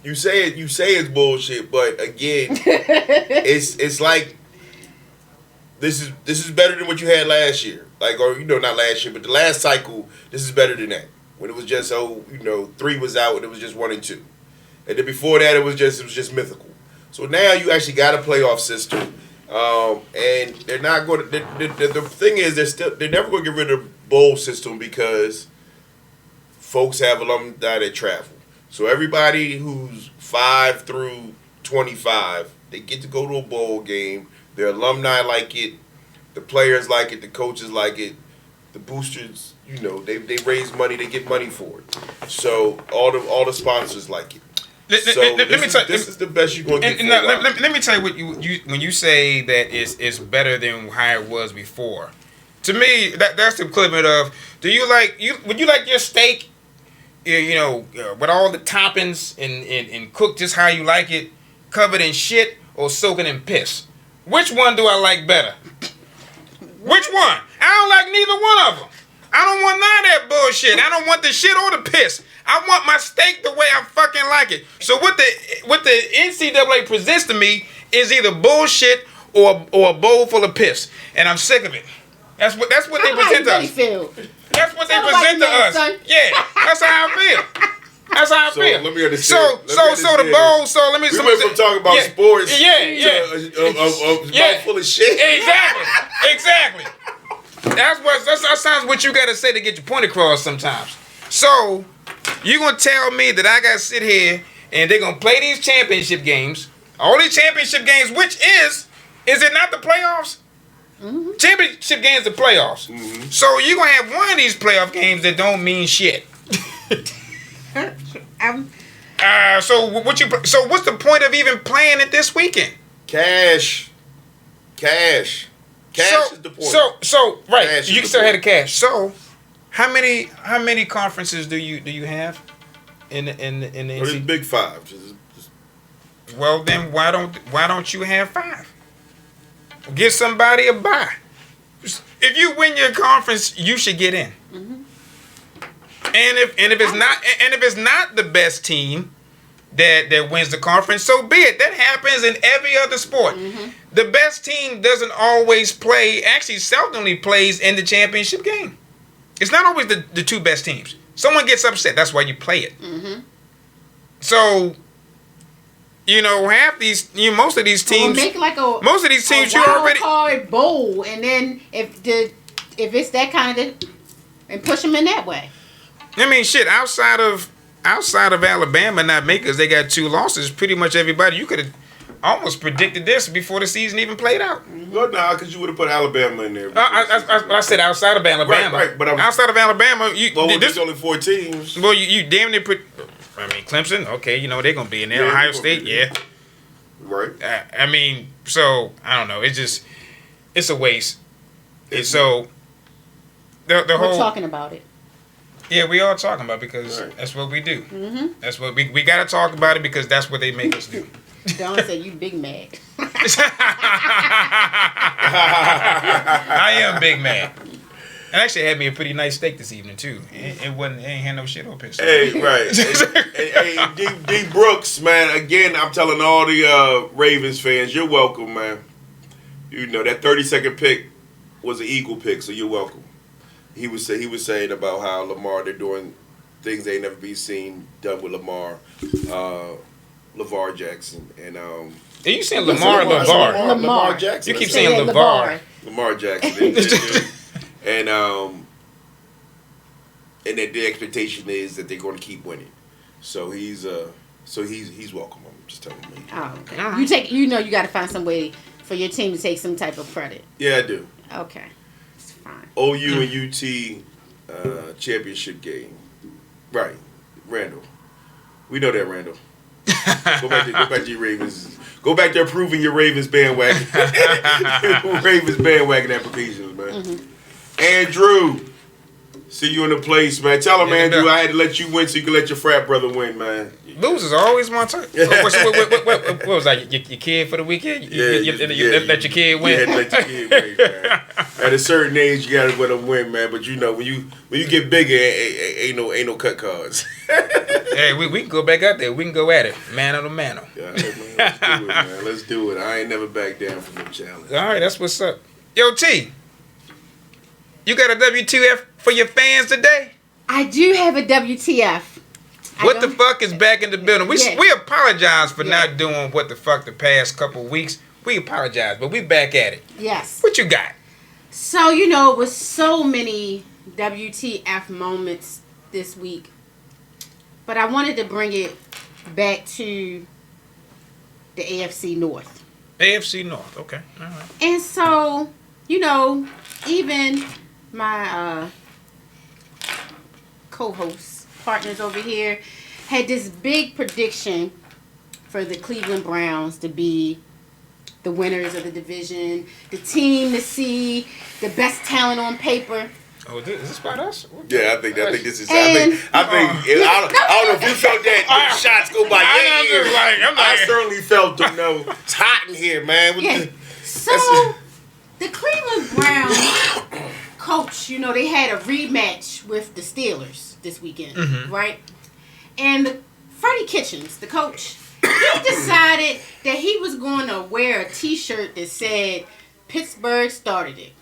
you say it's bullshit, but again, it's like this is better than what you had last year. Like, or not last year, but the last cycle. This is better than that. When it was just 3 was out and it was just 1 and 2, and then before that it was just mythical. So now you actually got a playoff system, and they're not going to. The thing is, they're never going to get rid of the bowl system because folks have alumni that travel. So everybody who's 5 through 25, they get to go to a bowl game. Their alumni like it. The players like it. The coaches like it. The boosters, they raise money. They get money for it. So all the sponsors like it. This is the best you're going to get. Let me tell you what you when you say that it's better than how it was before. To me, that's the equivalent of would you like your steak, with all the toppings and cooked just how you like it, covered in shit or soaking in piss? Which one do I like better? Which one? I don't like neither one of them. I don't want none of that bullshit. I don't want the shit or the piss. I want my steak the way I fucking like it. So what the NCAA presents to me is either bullshit or a bowl full of piss, and I'm sick of it. That's what they present to us. That's what they present to us. Yeah, that's how I feel. That's how I feel. Let me understand. So the bowl. So let me. We went from talking about sports. To a bowl full of shit. Exactly. That sounds what you gotta say to get your point across sometimes. So you gonna tell me that I gotta sit here and they're gonna play these championship games, all these championship games, which is it not the playoffs? Mm-hmm. Championship games are playoffs. Mm-hmm. So you're gonna have one of these playoff games that don't mean shit. So what's the point of even playing it this weekend? Cash is the point. So right, cash you can still have the cash. So how many conferences do you have in the it's Big Five. Well then why don't you have 5? Give somebody a bye. If you win your conference, you should get in. Mm-hmm. And if it's not the best team that wins the conference, so be it. That happens in every other sport. Mm-hmm. The best team doesn't always play. Actually, seldomly plays in the championship game. It's not always the 2 best teams. Someone gets upset. That's why you play it. Mm-hmm. So. Most of these teams. Make like most of these teams you wild already card bowl, and then if it's that kind of, and push them in that way. I mean, shit. Outside of Alabama not making, because they got 2 losses. Pretty much everybody you could have almost predicted this before the season even played out. Well, nah, because you would have put Alabama in there. I said outside of Alabama. Right. But outside of Alabama, there's only 4 teams. Well, you damn near put. I mean, Clemson, okay, they're going to be in there. Yeah, Ohio State, yeah. Right. So, I don't know. It's a waste. So, the whole... We're talking about it. Yeah, we are talking about it because that's what we do. Mm-hmm. That's what we got to talk about it because that's what they make us do. Don said you big mad. I am big mad. It actually had me a pretty nice steak this evening too. It ain't had no shit or piss. Hey, right. hey, D Brooks, man. Again, I'm telling all the Ravens fans, you're welcome, man. That 30-second pick was an Eagle pick, so you're welcome. He was saying about how Lamar, they're doing things they ain't never be seen done with Lamar, LeVar Jackson, and Are you saying Lamar? Lamar Jackson. You keep saying LeVar. Lamar Jackson. And that the expectation is that they're going to keep winning. So he's welcome. I'm just telling you. Oh, okay. You got to find some way for your team to take some type of credit. Yeah, I do. Okay, it's fine. OU and UT championship game. Right, Randall. We know that, Randall. Go back to your Ravens. Go back there proving your Ravens bandwagon. Ravens bandwagon applications, man. Mm-hmm. Andrew, see you in the place, man. Tell him, Andrew, I had to let you win so you can let your frat brother win, man. Losers always want to. What was that? Your kid for the weekend? You let your kid win. Yeah, let your kid win, man. At a certain age, you gotta let them win, man. But when you get bigger, ain't no cut cards. Hey, we can go back out there. We can go at it, mano to mano. Yeah, man, let's do it. I ain't never back down from no challenge. All right, that's what's up. Yo, T. You got a WTF for your fans today? I do have a WTF. What the fuck is back in the building? We apologize for not doing what the fuck the past couple weeks. We apologize, but we back at it. Yes. What you got? So, with so many WTF moments this week, But I wanted to bring it back to the AFC North. AFC North, okay. All right. And so, even my co-hosts, partners over here, had this big prediction for the Cleveland Browns to be the winners of the division, the team to see the best talent on paper. Oh, is this about us? Yeah, I think this is. I don't know if you felt that shots go by your ears. I certainly felt them. It's hot in here, man. So the Cleveland Browns coach, they had a rematch with the Steelers this weekend, right? And Freddie Kitchens, the coach, he decided that he was going to wear a T-shirt that said Pittsburgh started it.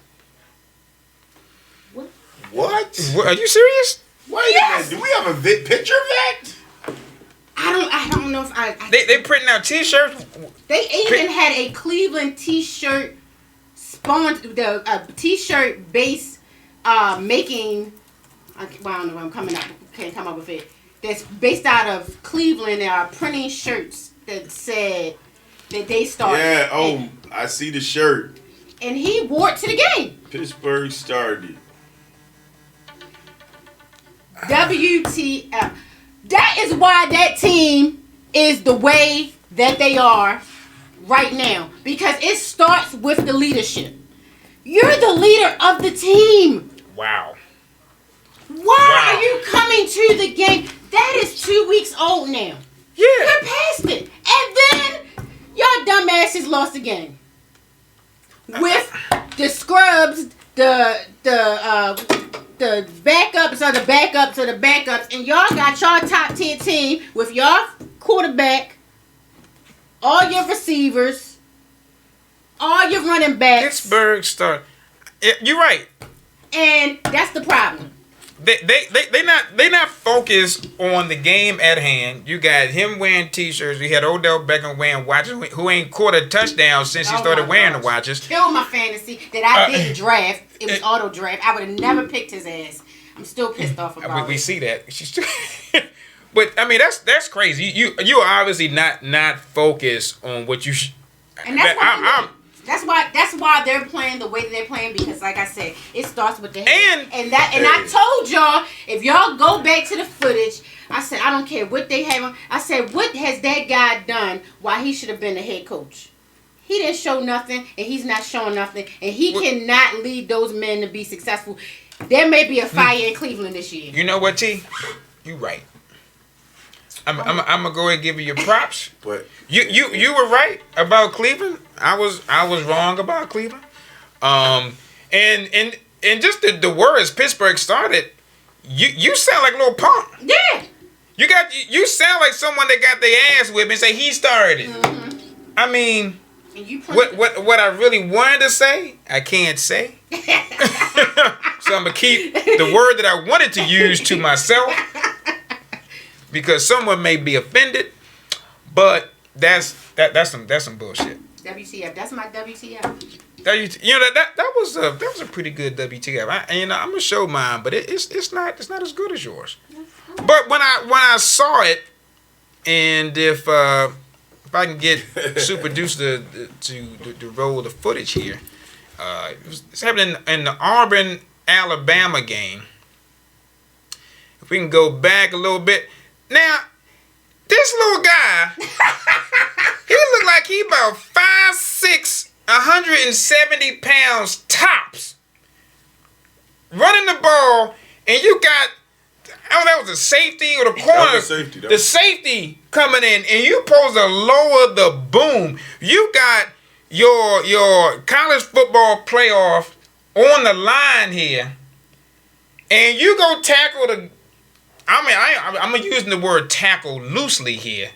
What? Are you serious? Wait a minute. Do we have a picture of that? I don't know if They printing out T-shirts. They even had a Cleveland T-shirt T-shirt base making. I don't know. Can't come up with it. That's based out of Cleveland. They are printing shirts that said that they started. Yeah. I see the shirt. And he wore it to the game. Pittsburgh started. WTF. That is why that team is the way that they are right now. Because it starts with the leadership. You're the leader of the team. Wow. Why are you coming to the game? That is 2 weeks old now. Yeah. You're past it. And then y'all dumbasses lost the game. With the scrubs, the backups are the backups are the backups, and y'all got y'all top 10 team with y'all quarterback, all your receivers, all your running backs. Pittsburgh start. You're right. And that's the problem. They not focused on the game at hand. You got him wearing T-shirts. You had Odell Beckham wearing watches, who ain't caught a touchdown since he started wearing the watches. Killed my fantasy that I didn't draft. It was auto draft. I would have never picked his ass. I'm still pissed off about it. We see that. But I mean that's crazy. You are obviously not focused on what you. And that's why they're playing the way that they're playing, because like I said, it starts with the head. And I told y'all, if y'all go back to the footage, I said I don't care what they have. I said, what has that guy done why he should have been the head coach? He didn't show nothing, and he's not showing nothing, and he cannot lead those men to be successful. There may be a fire in Cleveland this year. You know what, T? You right. I'm gonna go ahead and give you your props. But you were right about Cleveland. I was wrong about Cleveland. And just the words Pittsburgh started, you sound like Lil Pump. Yeah. You sound like someone that got their ass whipped and say he started it. Mm-hmm. I mean, what I really wanted to say, I can't say. So I'm gonna keep the word that I wanted to use to myself, because someone may be offended, but that's some bullshit. WTF. That's my WTF. That was a pretty good WTF. I'm gonna show mine, but it's not as good as yours. But when I saw it, and if I can get Super Producer to roll the footage here, it's happening in the Auburn, Alabama game. If we can go back a little bit. Now, this little guy, he looked like he about 5'6", 170 pounds tops. Running the ball, and you got, I don't know, that was the safety or the corner. The safety coming in, and you supposed to lower the boom. You got your college football playoff on the line here, and you go tackle the. I'm using the word tackle loosely here.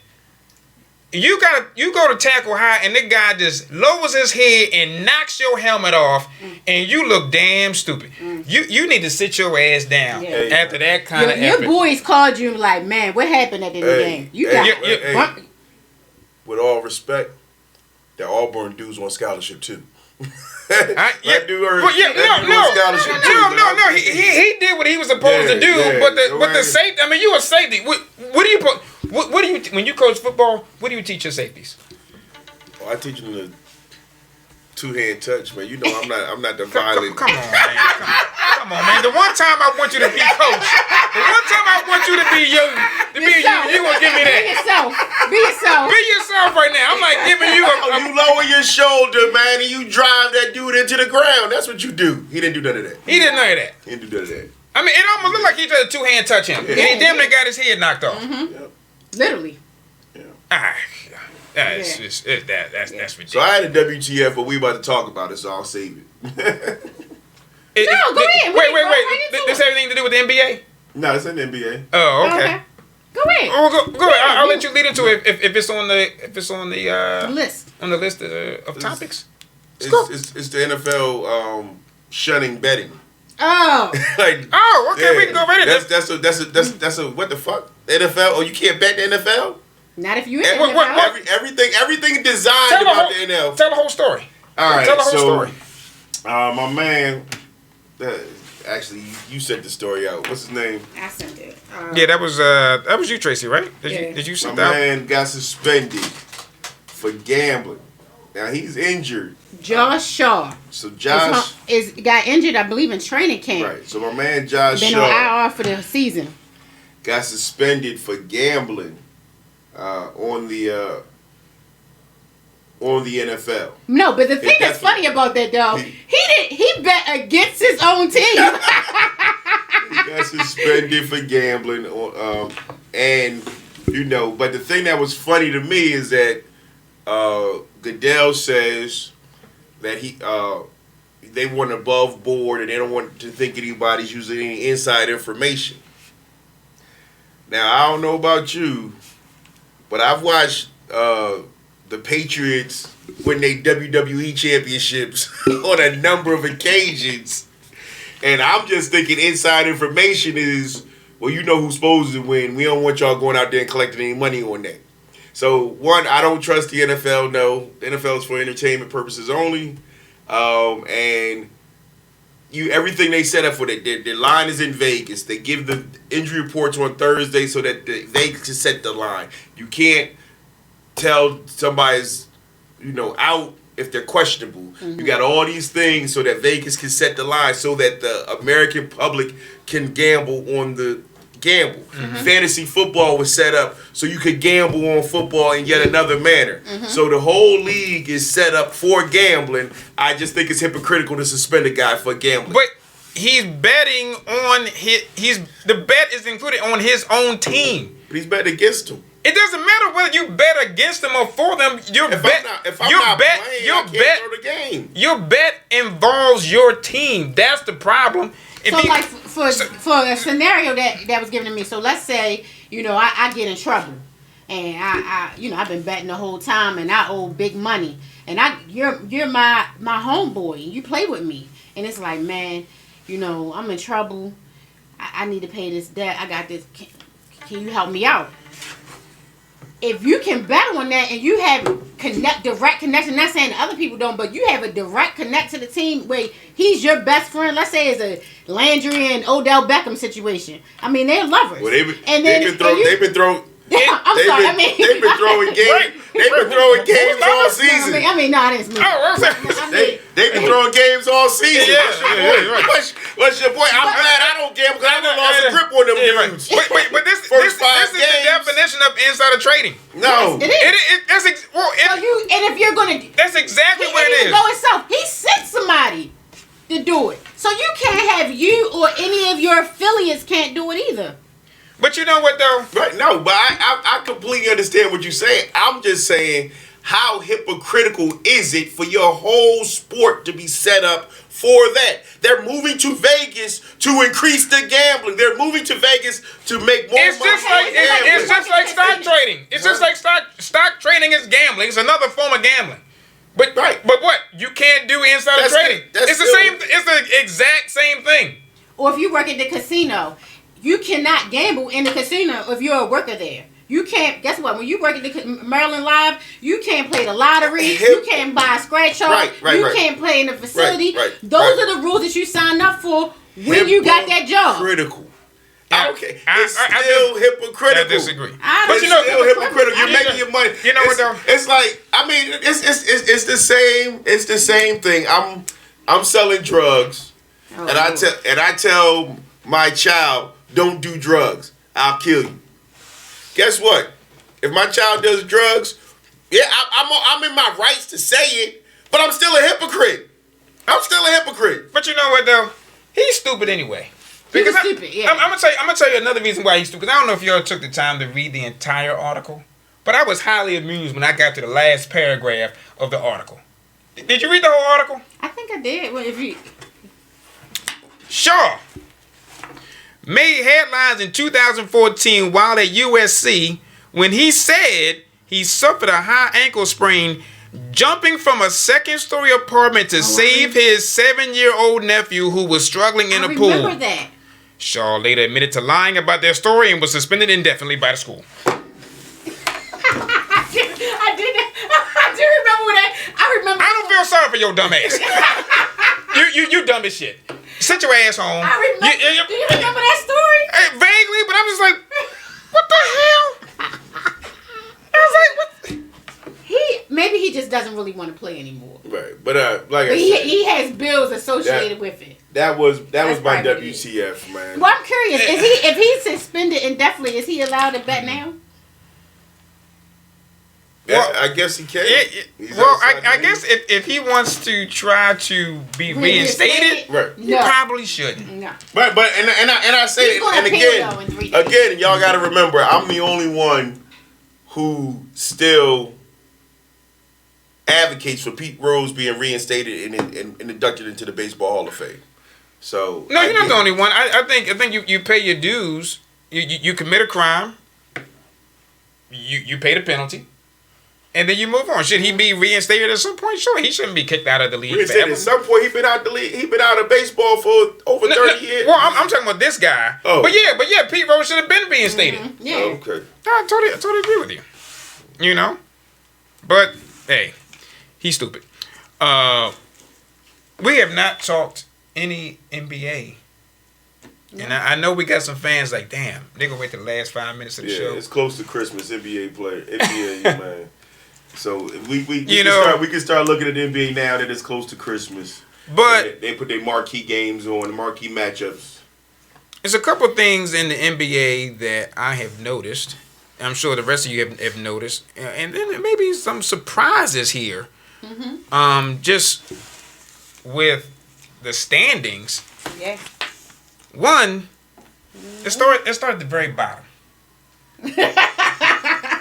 You go to tackle high, and the guy just lowers his head and knocks your helmet off, and you look damn stupid. You need to sit your ass down after that kind of effort. Your boys called you like, man, what happened at the end of the game? You got with all respect, that Auburn dudes on scholarship too. That dude earned no. scholarship too. No. He did what he was supposed to do. But the safety. I mean, you a safety. What do you put? What do you when you coach football? What do you teach your safeties? I teach them the two-hand touch, man. You know I'm not the violent. Come on, man. Come on, man. The one time I want you to be coach. The one time I want you to be you gonna give me that. Be yourself. Be yourself right now. I'm like giving you you lower your shoulder, man, and you drive that dude into the ground. That's what you do. He didn't do none of that. He didn't know that. He didn't do none of that. I mean, it almost looked like he tried to two-hand touch him. Yeah. And he damn near got his head knocked off. Mm-hmm. Yep. Literally. Yeah. That's ridiculous. So I had a WTF, but we about to talk about it, so I'll save it. Go ahead. Wait. This has anything to do with the NBA? No, it's in the NBA. Oh, okay. Go ahead. Go ahead. I'll let you lead into it if it's on the list. On the list of topics. It's the NFL shunning betting. Oh. Okay, we can go right in. That's a what the fuck? The NFL? Oh, you can't bet the NFL? Not if you in the NFL. Everything designed about the NFL. Tell the whole story. All right. Tell the whole story. My man. Actually, you sent the story out. What's his name? I sent it. Yeah, that was you, Tracy, right? Did you send that? My man got suspended for gambling. Now he's injured. Josh Shaw. So Josh got injured, I believe, in training camp. Right. So my man Josh Been Shaw on IR for the season. Got suspended for gambling on the NFL. No, but the thing that's funny about that though, he bet against his own team. He got suspended for gambling and but the thing that was funny to me is that Goodell says that they want above board and they don't want to think anybody's using any inside information. Now I don't know about you, but I've watched the Patriots win their WWE championships on a number of occasions, and I'm just thinking inside information is, well, you know who's supposed to win. We don't want y'all going out there and collecting any money on that. So one, I don't trust the NFL. No, the NFL is for entertainment purposes only, and everything they set up for that. Their line is in Vegas. They give the injury reports on Thursday so that they can set the line. You can't tell somebody's out if they're questionable. Mm-hmm. You got all these things so that Vegas can set the line so that the American public can gamble on the gamble. Mm-hmm. Fantasy football was set up so you could gamble on football in yet another manner. Mm-hmm. So the whole league is set up for gambling. I just think it's hypocritical to suspend a guy for gambling. But he's betting on the bet is included on his own team. But he's betting against him. It doesn't matter whether you bet against them or for them. Your bet involves your team. That's the problem. For a scenario that was given to me. So let's say I get in trouble, and I've been betting the whole time, and I owe big money, and you're my homeboy, and you play with me, and it's like, man, I'm in trouble. I need to pay this debt. I got this. Can you help me out? If you can bet on that and you have direct connection, not saying other people don't, but you have a direct connect to the team where he's your best friend. Let's say it's a Landry and Odell Beckham situation. I mean, they're lovers. Well, they've been throwing games all season. I didn't smooth. They've been throwing games all season. What's your point? I'm glad I don't gamble because I done lost a grip on them dudes. But this is the definition of insider trading. No. It is. And if you're going to... That's exactly what it is. Go itself. He sent somebody to do it. So you can't have you or any of your affiliates can't do it either. But you know what, though? Right, no, but I completely understand what you're saying. I'm just saying, how hypocritical is it for your whole sport to be set up for that? They're moving to Vegas to increase the gambling. They're moving to Vegas to make more money. It's just like stock trading. It's just like stock trading is gambling. It's another form of gambling. But what? You can't do insider trading. It's the same. It's the exact same thing. Or if you work at the casino, you cannot gamble in the casino if you're a worker there. You can't. Guess what? When you work at the Maryland Live, you can't play the lottery. You can't buy a scratch off. You can't play in the facility. Those are the rules that you signed up for when you got that job. Critical. Okay, it's still hypocritical. I disagree. But still hypocritical. You're making your money. You know what though? It's like, I mean, it's the same. It's the same thing. I'm selling drugs, and I tell my child, don't do drugs. I'll kill you. Guess what? If my child does drugs, yeah, I'm in my rights to say it, but I'm still a hypocrite. But you know what though? He's stupid anyway. Because stupid, yeah. I'm gonna tell you another reason why he's stupid. Because I don't know if y'all took the time to read the entire article, but I was highly amused when I got to the last paragraph of the article. Did you read the whole article? I think I did. Well, if you Shaw made headlines in 2014 while at USC when he said he suffered a high ankle sprain jumping from a second-story apartment to save his 7-year-old nephew who was struggling in a pool. I remember that. Shaw later admitted to lying about their story and was suspended indefinitely by the school. I do remember that. I don't feel sorry for your dumb ass. you dumb as shit. Sit your ass home. I remember. Do you remember that story? Vaguely, but I'm just like, what the hell? I was like, what? Maybe he just doesn't really want to play anymore. Right, but like he has bills associated with it. That was my WTF, man. Well, I'm curious. If he's suspended indefinitely, is he allowed to bet now? Well, I guess he can. I guess if he wants to try to be reinstated, right. He probably shouldn't. No. But I say it, and again, y'all got to remember, I'm the only one who still advocates for Pete Rose being reinstated and inducted into the Baseball Hall of Fame. So no, you're not the only one. I think you pay your dues. You commit a crime. You pay the penalty. And then you move on. Should he be reinstated at some point? Sure, he shouldn't be kicked out of the league. At some point, he's been out the league. He's been out of baseball for over 30 years. Well, I'm talking about this guy. Oh. But yeah, Pete Rose should have been reinstated. Mm-hmm. Yeah. Oh, okay. I totally agree with you. You know, but hey, he's stupid. We have not talked any NBA. Yeah. And I know we got some fans like, damn, they're gonna wait till the last 5 minutes of the show. Yeah, it's close to Christmas. NBA man. So we can start looking at NBA now that it's close to Christmas. But they put their marquee games on, marquee matchups. There's a couple things in the NBA that I have noticed. I'm sure the rest of you have noticed, and then maybe some surprises here. Mm-hmm. Just with the standings. Yeah. One, it started at the very bottom.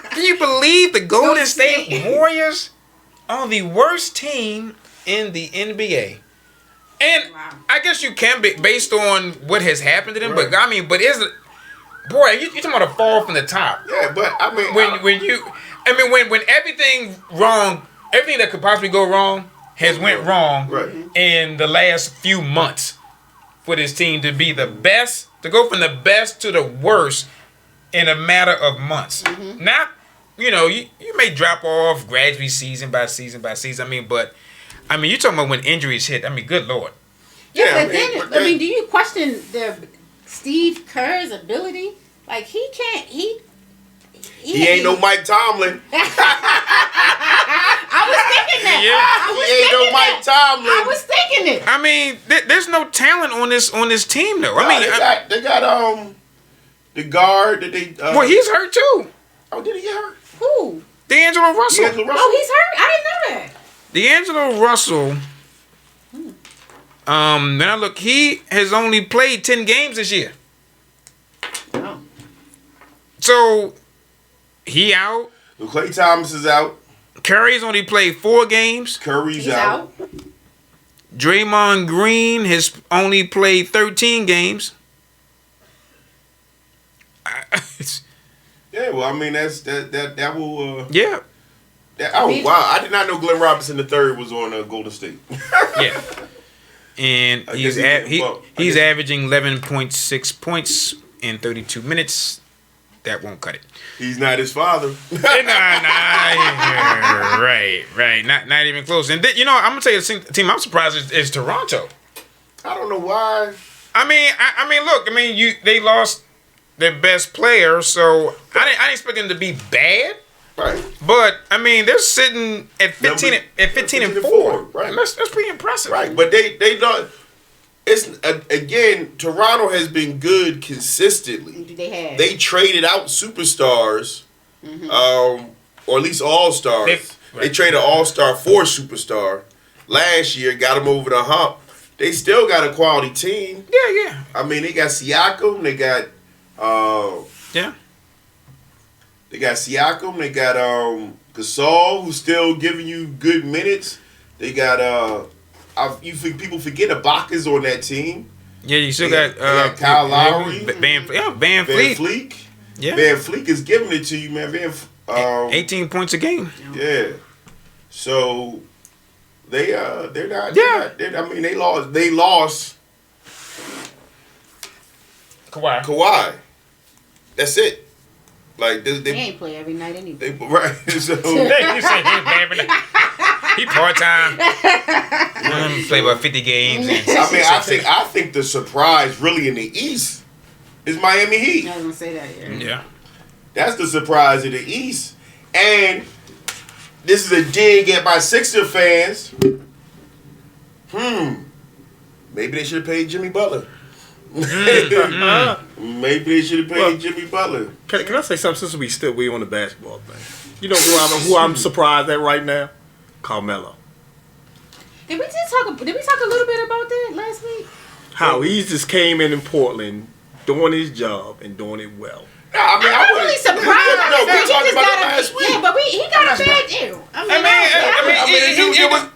Can you believe the Golden State Warriors are the worst team in the NBA? And wow. I guess you can be based on what has happened to them, right. But is it, boy, you talking about a fall from the top? Yeah, but I mean, when everything that could possibly go wrong has went wrong right. in the last few months for this team to be the best, to go from the best to the worst in a matter of months. Mm-hmm. Not, you may drop off gradually season by season by season. But you're talking about when injuries hit. Good Lord. Yeah, but then, do you question Steve Kerr's ability? Like, he ain't no Mike Tomlin. I was thinking that. Yeah. He ain't no Mike Tomlin. I was thinking it. There's no talent on this team though. They got the guard that they. Well, he's hurt too. Oh, did he get hurt? Who? D'Angelo Russell. Oh, he's hurt. I didn't know that. D'Angelo Russell. When I look, he has only played 10 games this year. Oh. So he out. Klay Thomas is out. Curry's only played 4 games. Curry's out. Draymond Green has only played 13 games. Yeah, well, that will. Yeah. Wow! I did not know Glenn Robinson III was on Golden State. Yeah. And he's averaging 11.6 points in 32 minutes. That won't cut it. He's not his father. Right. Not even close. And you know, I'm gonna tell you the team I'm surprised is Toronto. I don't know why. I mean, look. They lost their best player, so I didn't expect them to be bad. Right. But I mean, they're sitting at 15 and 4. Right. That's pretty impressive. Right. But they don't. It's again, Toronto has been good consistently. They traded out superstars, or at least all-stars. They traded an all-star for a superstar last year, got them over the hump. They still got a quality team. Yeah. I mean, they got Siakam. They got They got Siakam. They got Gasol, who's still giving you good minutes. They got people forget Ibaka's on that team. Yeah, you still got Kyle Lowry, Van Fleet. Yeah, Van Fleet is giving it to you, man. 18 points a game. Yeah, so they're not. Yeah, they lost. They lost Kawhi. That's it. Like they ain't play every night anyway. Right. So he part-time. Play about 50 games. I think the surprise really in the East is Miami Heat. I was gonna say that. Yeah. That's the surprise of the East. And this is a dig at my Sixer fans. Maybe they should have paid Jimmy Butler. Maybe they should have paid Jimmy Butler. Can I say something since we on the basketball thing? You know who I'm surprised at right now? Carmelo. Did we talk a little bit about that last week? How he just came in Portland doing his job and doing it well. I'm really surprised. No, we talked about it last week. Yeah, but he got a bad deal.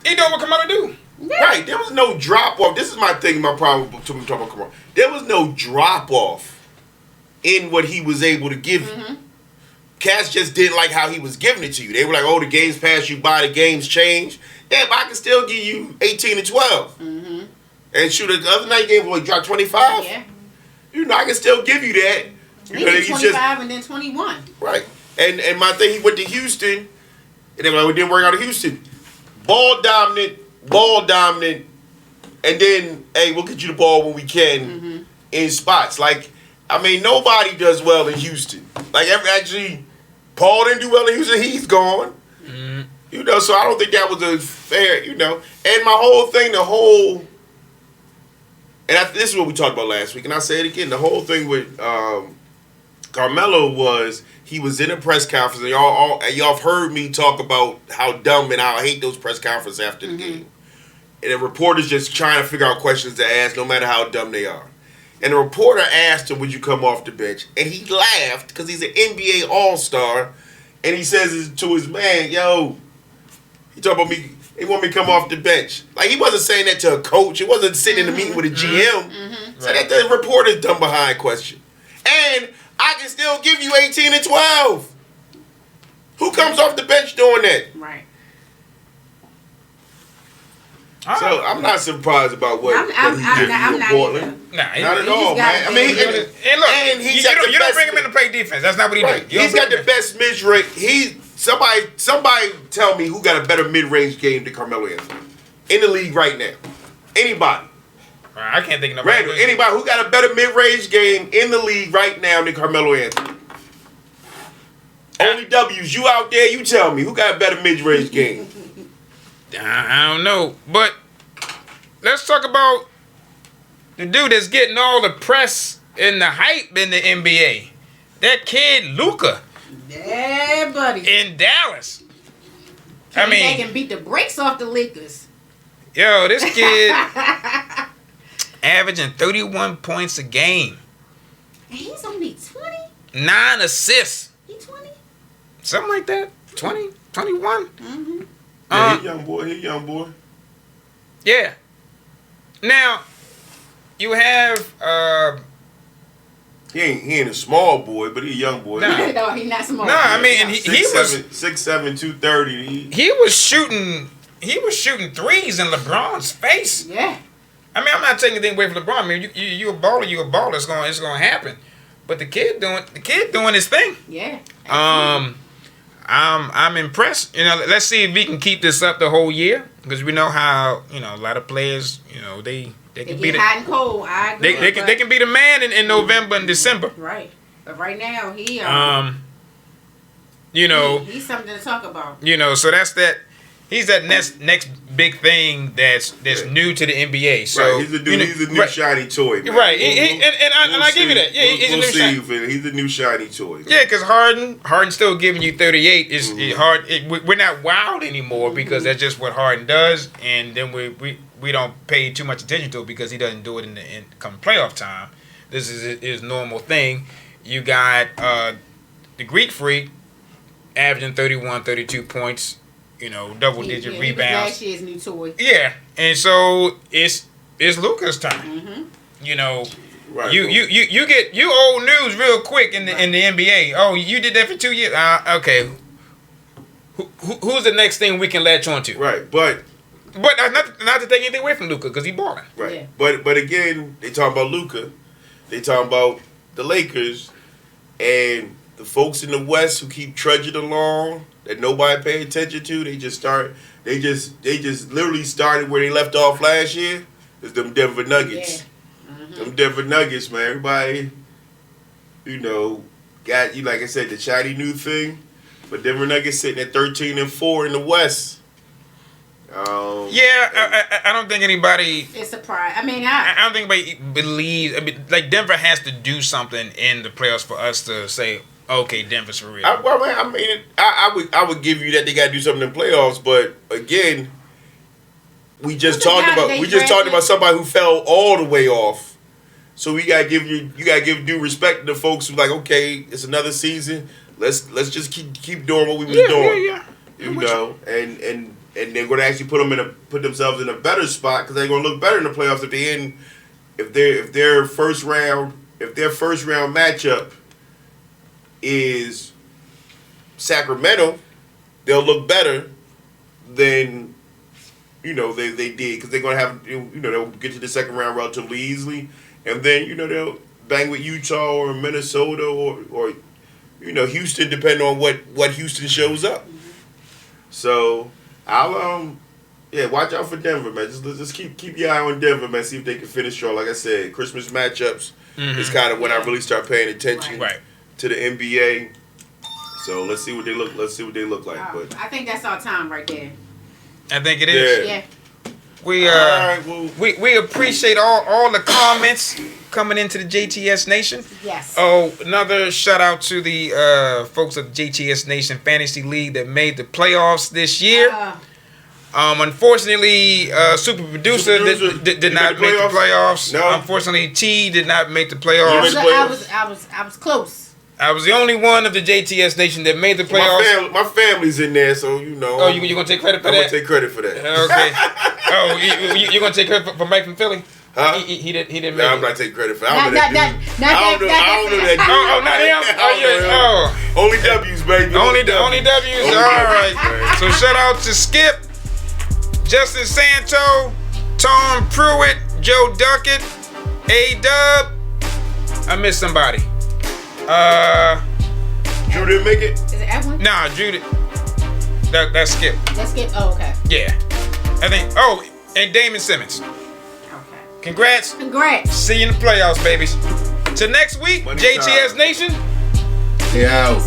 He know what Carmelo do. Yeah. Right, there was no drop off. This is my thing, my problem to talking about Carmelo. There was no drop off in what he was able to give you. Cats just didn't like how he was giving it to you. They were like, "Oh, the games pass you by, the games change." Yeah, but I can still give you 18 and 12. And shoot, the other night game was dropped 25. Yeah. You know, I can still give you that. You know, 25 and then 21. Right. And my thing, he went to Houston, and they were like, "It didn't work out in Houston." Ball dominant, and then, hey, we'll get you the ball when we can in spots. Like, I mean, nobody does well in Houston. Like, actually, Paul didn't do well in Houston. He's gone. You know, so I don't think that was a fair, you know. And my whole thing, this is what we talked about last week, and I say it again. The whole thing with Carmelo was he was in a press conference, and y'all have heard me talk about how dumb and how I hate those press conferences after the game. And the reporter's just trying to figure out questions to ask, no matter how dumb they are. And the reporter asked him, "Would you come off the bench?" And he laughed because he's an NBA All-Star, and he says to his man, "Yo," he talking about me. He want me to come off the bench. Like, he wasn't saying that to a coach. He wasn't sitting in a meeting with a GM. So that's the reporter's dumb behind question. And I can still give you 18 and 12. Who comes off the bench doing that? Right. So I'm not surprised about what he did in Portland. Not at all, man. I mean, you don't bring him in to play defense. That's not what he does. He's got the best mid-range. Somebody tell me who got a better mid-range game than Carmelo Anthony in the league right now. Anybody? I can't think of nobody. Anybody who got a better mid-range game in the league right now than Carmelo Anthony? Only W's. You out there, you tell me who got a better mid-range game. I don't know, but let's talk about the dude that's getting all the press and the hype in the NBA. That kid, Luka. Yeah, buddy. In Dallas. They can beat the brakes off the Lakers. Yo, this kid averaging 31 points a game. And he's only 20? 9 assists. He 20? Something like that. 20, 21. Yeah, he young boy. Yeah. Now, you have he ain't a small boy, but he a young boy. Nah. No, he's not small. No, I mean, he was 6'7", 230. He was shooting threes in LeBron's face. Yeah. I mean, I'm not taking anything away from LeBron. I mean, you a baller, It's gonna happen. but the kid doing his thing. Yeah. I'm impressed. Let's see if we can keep this up the whole year, because we know how a lot of players they can be hot and cold. I agree. They can be the man in November and December. Right. But right now he he's something to talk about. So that's that. He's that next big thing that's new to the NBA. So right. He's a new shiny toy. Man. Right, and I give you that. Yeah, he's the new shiny toy. Man. Yeah, because Harden's still giving you 38. It's hard. We're not wowed anymore because that's just what Harden does, and then we don't pay too much attention to it because he doesn't do it in come playoff time. This is his normal thing. You got the Greek Freak averaging 31, 32 points. Double-digit rebounds. Last year's new toy. Yeah, and so it's Luka's time. Mm-hmm. Right. You old news real quick in the NBA. Oh, you did that for 2 years. Okay. Who's the next thing we can latch on to? Right, but not to take anything away from Luka because he balling. Right, yeah. But again, they talking about Luka, they talking about the Lakers, and the folks in the West who keep trudging along that nobody pay attention to. They just literally started where they left off last year. Is them Denver Nuggets. Yeah. Mm-hmm. Them Denver Nuggets, man. Everybody, got like I said, the shiny new thing. But Denver Nuggets sitting at 13-4 in the West. I don't think anybody is surprised. I don't think anybody believes. Like Denver has to do something in the playoffs for us to say, okay, Denver's for real. I would give you that they got to do something in playoffs, but again, we just talked about somebody who fell all the way off. So you gotta give due respect to the folks who like, okay, it's another season. Let's just keep doing what we was doing. Yeah. And they're going to actually put themselves in a better spot because they're going to look better in the playoffs if their first round matchup is Sacramento, they'll look better than they did because they're going to have they'll get to the second round relatively easily, and then they'll bang with Utah or Minnesota or Houston, depending on what Houston shows up. So I'll watch out for Denver, man. Just keep your eye on Denver, man. See if they can finish strong. Like I said, Christmas matchups is kind of when I really start paying attention to the NBA. So let's see what they look like. But I think that's our time right there. I think it is. Yeah. We appreciate all the comments coming into the JTS Nation. Yes. Oh, another shout out to the folks of JTS Nation Fantasy League that made the playoffs this year. Unfortunately, Super Producer did not make the playoffs. No. Unfortunately, T did not make the playoffs. I was close. I was the only one of the JTS Nation that made the playoffs. My family's in there, so Oh, you gonna take credit for that? I'm gonna take credit for that. Okay. You gonna take credit for Mike from Philly? Huh? He didn't make it. I'm not taking credit for that. I don't know that dude. Oh, not him. Only W's, baby. Only W's. All right. So shout out to Skip, Justin Santo, Tom Pruitt, Joe Duckett, A-Dub. I missed somebody. Drew didn't make it? Is it Evelyn? Nah, Drew did. That's Skip. That's Skip? Oh, okay. Yeah. I think. Oh, and Damon Simmons. Okay. Congrats. See you in the playoffs, babies. Till next week, JTS Nation. Yeah.